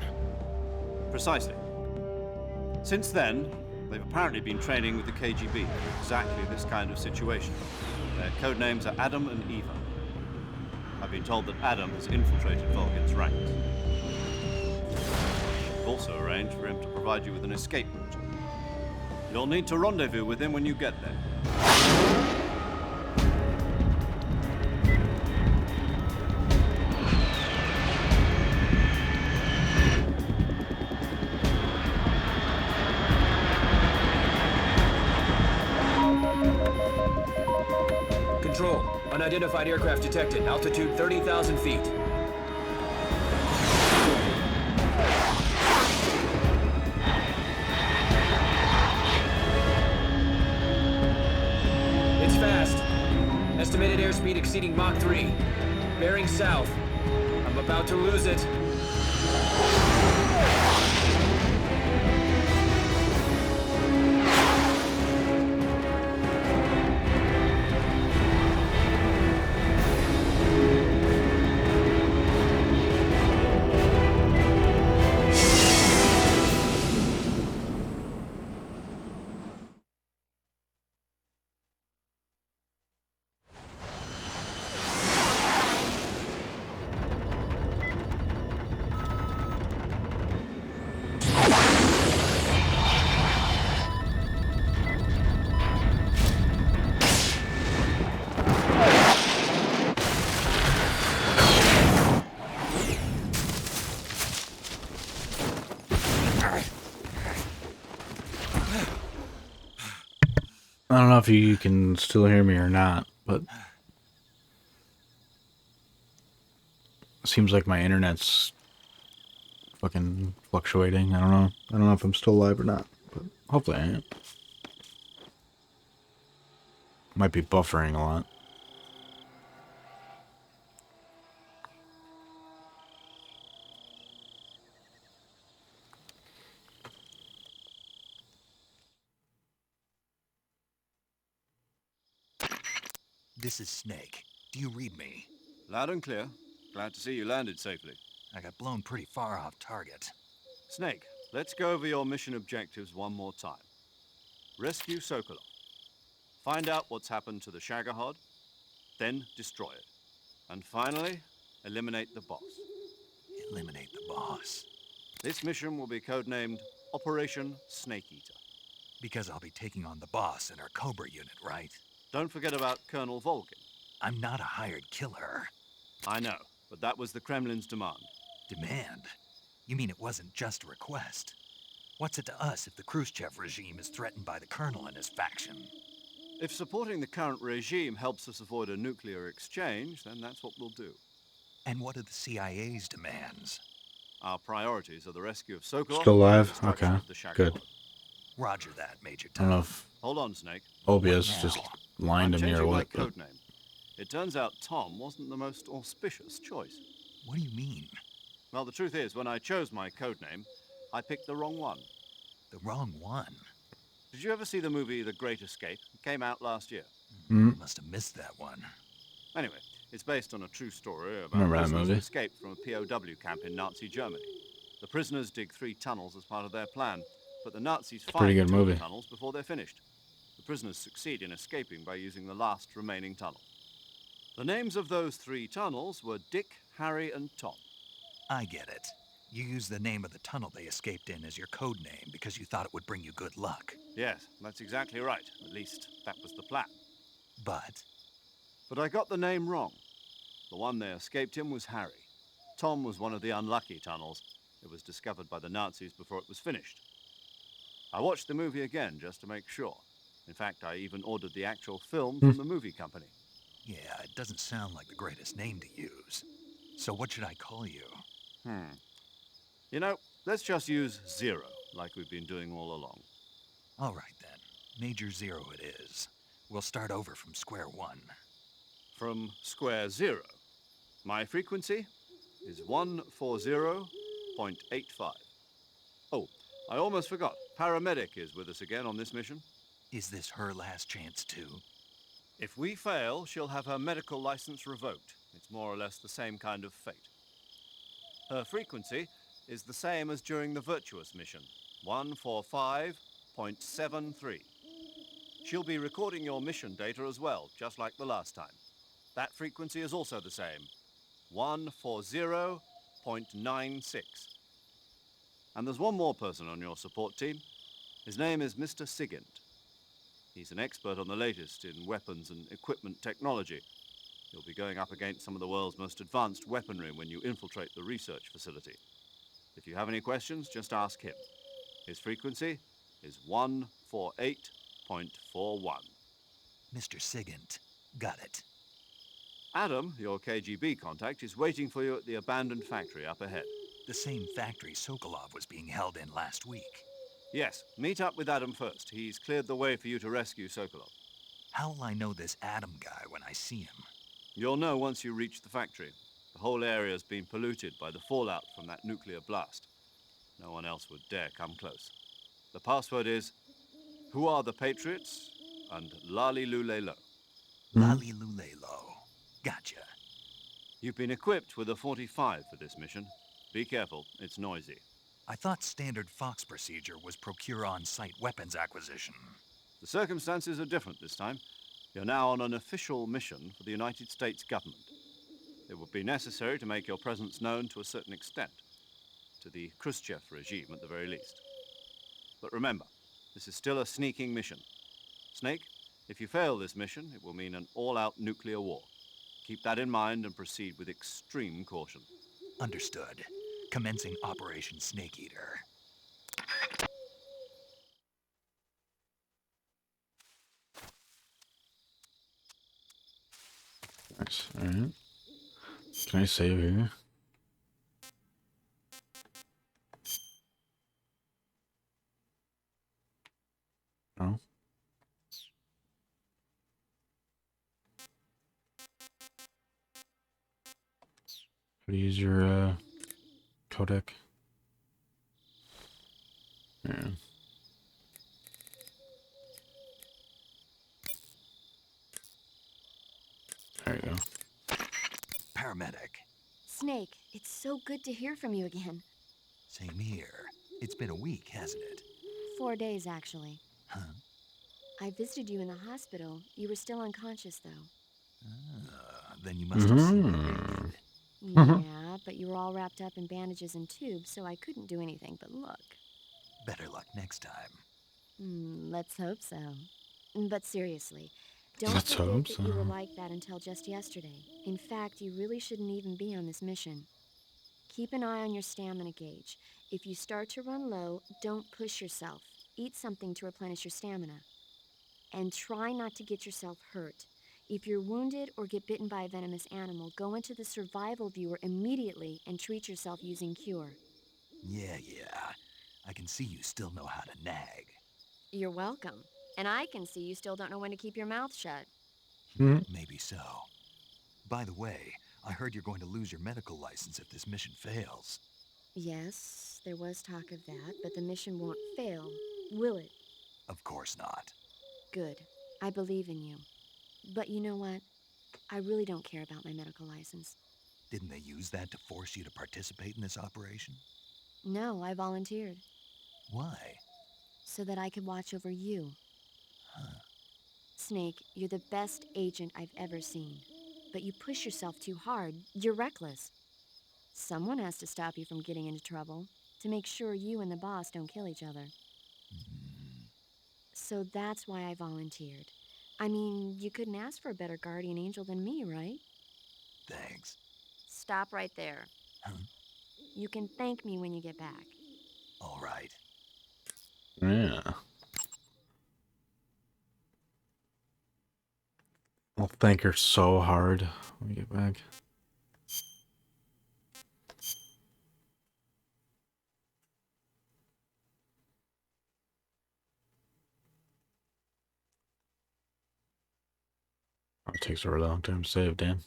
Precisely. Since then, they've apparently been training with the KGB for exactly this kind of situation. Their codenames are Adam and Eva. I've been told that Adam has infiltrated Volgin's ranks. We've also arranged for him to provide you with an escape route. You'll need to rendezvous with him when you get there. Control. Unidentified aircraft detected. Altitude 30,000 feet. It's fast. Estimated airspeed exceeding Mach 3. Bearing south. I'm about to lose it. I don't know if you can still hear me or not, but it seems like my internet's fucking fluctuating. I don't know. I don't know if I'm still live or not, but hopefully I am. Might be buffering a lot. This is Snake. Do you read me? Loud and clear. Glad to see you landed safely. I got blown pretty far off target. Snake, let's go over your mission objectives one more time. Rescue Sokolov. Find out what's happened to the Shagohod, then destroy it. And finally, eliminate the boss. Eliminate the boss? This mission will be codenamed Operation Snake Eater. Because I'll be taking on the boss in our Cobra unit, right? Don't forget about Colonel Volgin. I'm not a hired killer. I know, but that was the Kremlin's demand. Demand? You mean it wasn't just a request? What's it to us if the Khrushchev regime is threatened by the Colonel and his faction? If supporting the current regime helps us avoid a nuclear exchange, then that's what we'll do. And what are the CIA's demands? Our priorities are the rescue of Sokolov. Still live? Okay, good. Roger that, Major I don't know if Hold on, Snake. OBS just lined to me or what. My code name. It turns out Tom wasn't the most auspicious choice. What do you mean? Well, the truth is, when I chose my code name, I picked the wrong one. The wrong one? Did you ever see the movie The Great Escape? It came out last year. You must have missed that one. Anyway, it's based on a true story about Remember that prisoners who movie? escaped from a POW camp in Nazi Germany. The prisoners dig 3 tunnels as part of their plan, but the Nazis find Pretty good 2 movie. tunnels before they're finished. The prisoners succeed in escaping by using the last remaining tunnel. The names of those 3 tunnels were Dick, Harry, and Tom. I get it. You used the name of the tunnel they escaped in as your code name because you thought it would bring you good luck. Yes, that's exactly right. At least, that was the plan. But But I got the name wrong. The one they escaped in was Harry. Tom was one of the unlucky tunnels. It was discovered by the Nazis before it was finished. I watched the movie again just to make sure. In fact, I even ordered the actual film from the movie company. yeah, it doesn't sound like the greatest name to use. So what should I call you? You know, let's just use Zero, like we've been doing all along. All right then. Major Zero it is. We'll start over from square one. From square zero. My frequency is 140.85. Oh, I almost forgot. Paramedic is with us again on this mission. Is this her last chance too? If we fail, she'll have her medical license revoked. It's more or less the same kind of fate. Her frequency is the same as during the Virtuous mission, 145.73. She'll be recording your mission data as well, just like the last time. That frequency is also the same, 140.96. And there's one more person on your support team. His name is Mr. Sigint. He's an expert on the latest in weapons and equipment technology. You'll be going up against some of the world's most advanced weaponry when you infiltrate the research facility. If you have any questions, just ask him. His frequency is 148.41. Mr. Sigint. Got it. Adam, your KGB contact, is waiting for you at the abandoned factory up ahead. The same factory Sokolov was being held in last week. Yes, meet up with Adam first. He's cleared the way for you to rescue Sokolov. How'll I know this Adam guy when I see him? You'll know once you reach the factory. The whole area's been polluted by the fallout from that nuclear blast. No one else would dare come close. The password is, "Who are the Patriots?" and Lali Lule Lo. Lali Lule Lo. Gotcha. You've been equipped with a 45 for this mission. Be careful, it's noisy. I thought standard Fox procedure was procure on-site weapons acquisition. The circumstances are different this time. You're now on an official mission for the United States government. It would be necessary to make your presence known to a certain extent, to the Khrushchev regime at the very least. But remember, this is still a sneaking mission. Snake, if you fail this mission, it will mean an all-out nuclear war. Keep that in mind and proceed with extreme caution. Understood. Commencing Operation Snake Eater. Nice. Alright. Can I save here? No? How to use your codec? Yeah. There you go. Paramedic. Snake, it's so good to hear from you again. Same here. It's been a week, hasn't it? 4 days, actually. Huh? I visited you in the hospital. You were still unconscious, though. Then you must have seen me. Yeah, but you were all wrapped up in bandages and tubes, so I couldn't do anything but look. Better luck next time. Let's hope so. But seriously, don't Let's forget hope that you were so. like that until just yesterday. In fact, you really shouldn't even be on this mission. Keep an eye on your stamina gauge. If you start to run low, don't push yourself. Eat something to replenish your stamina. And try not to get yourself hurt. If you're wounded or get bitten by a venomous animal, go into the survival viewer immediately and treat yourself using Cure. Yeah. I can see you still know how to nag. You're welcome. And I can see you still don't know when to keep your mouth shut. Maybe so. By the way, I heard you're going to lose your medical license if this mission fails. Yes, there was talk of that, but the mission won't fail, will it? Of course not. Good. I believe in you. But you know what? I really don't care about my medical license. Didn't they use that to force you to participate in this operation? No, I volunteered. Why? So that I could watch over you. Huh. Snake, you're the best agent I've ever seen. But you push yourself too hard. You're reckless. Someone has to stop you from getting into trouble, to make sure you and the boss don't kill each other. So that's why I volunteered. I mean, you couldn't ask for a better guardian angel than me, right? Thanks. Stop right there. Huh? You can thank me when you get back. All right. Yeah. I'll thank her so hard when we get back. Oh, it takes her a long time to save, damn.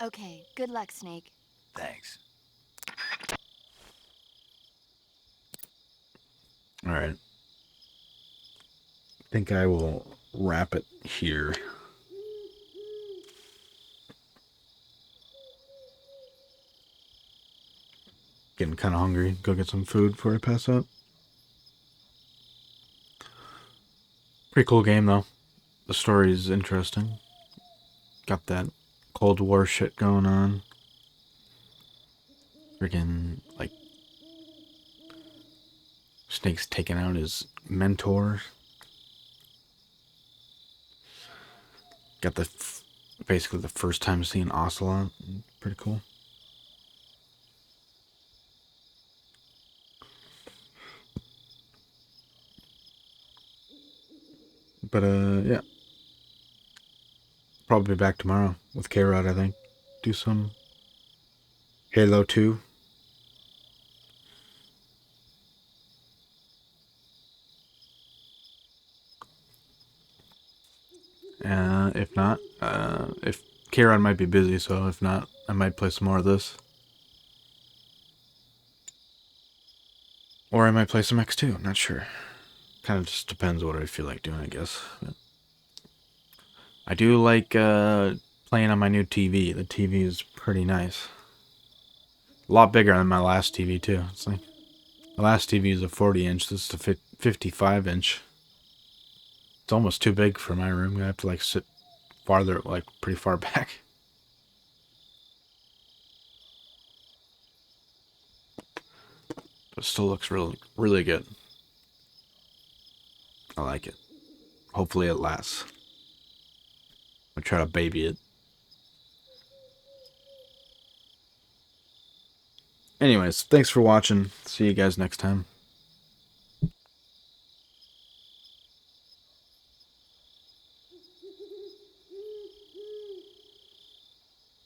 Okay, good luck, Snake. Thanks. Alright. I think I will wrap it here. Getting kind of hungry. Go get some food before I pass out. Pretty cool game, though. The story is interesting. Got that Cold War shit going on. Freaking, like, Snake's taking out his mentor. Got the basically the first time seeing Ocelot. Pretty cool. But yeah. Probably be back tomorrow with K-Rod, I think. Do some Halo 2. If not, if K-Rod might be busy, so if not, I might play some more of this. Or I might play some X2, I'm not sure. Kind of just depends what I feel like doing, I guess. But I do like playing on my new TV. The TV is pretty nice. A lot bigger than my last TV, too. It's like, the last TV is a 40-inch, this is a 55-inch. It's almost too big for my room. I have to, like, sit farther, like, pretty far back. But it still looks really, really good. I like it. Hopefully it lasts. I'll try to baby it. Anyways, thanks for watching. See you guys next time.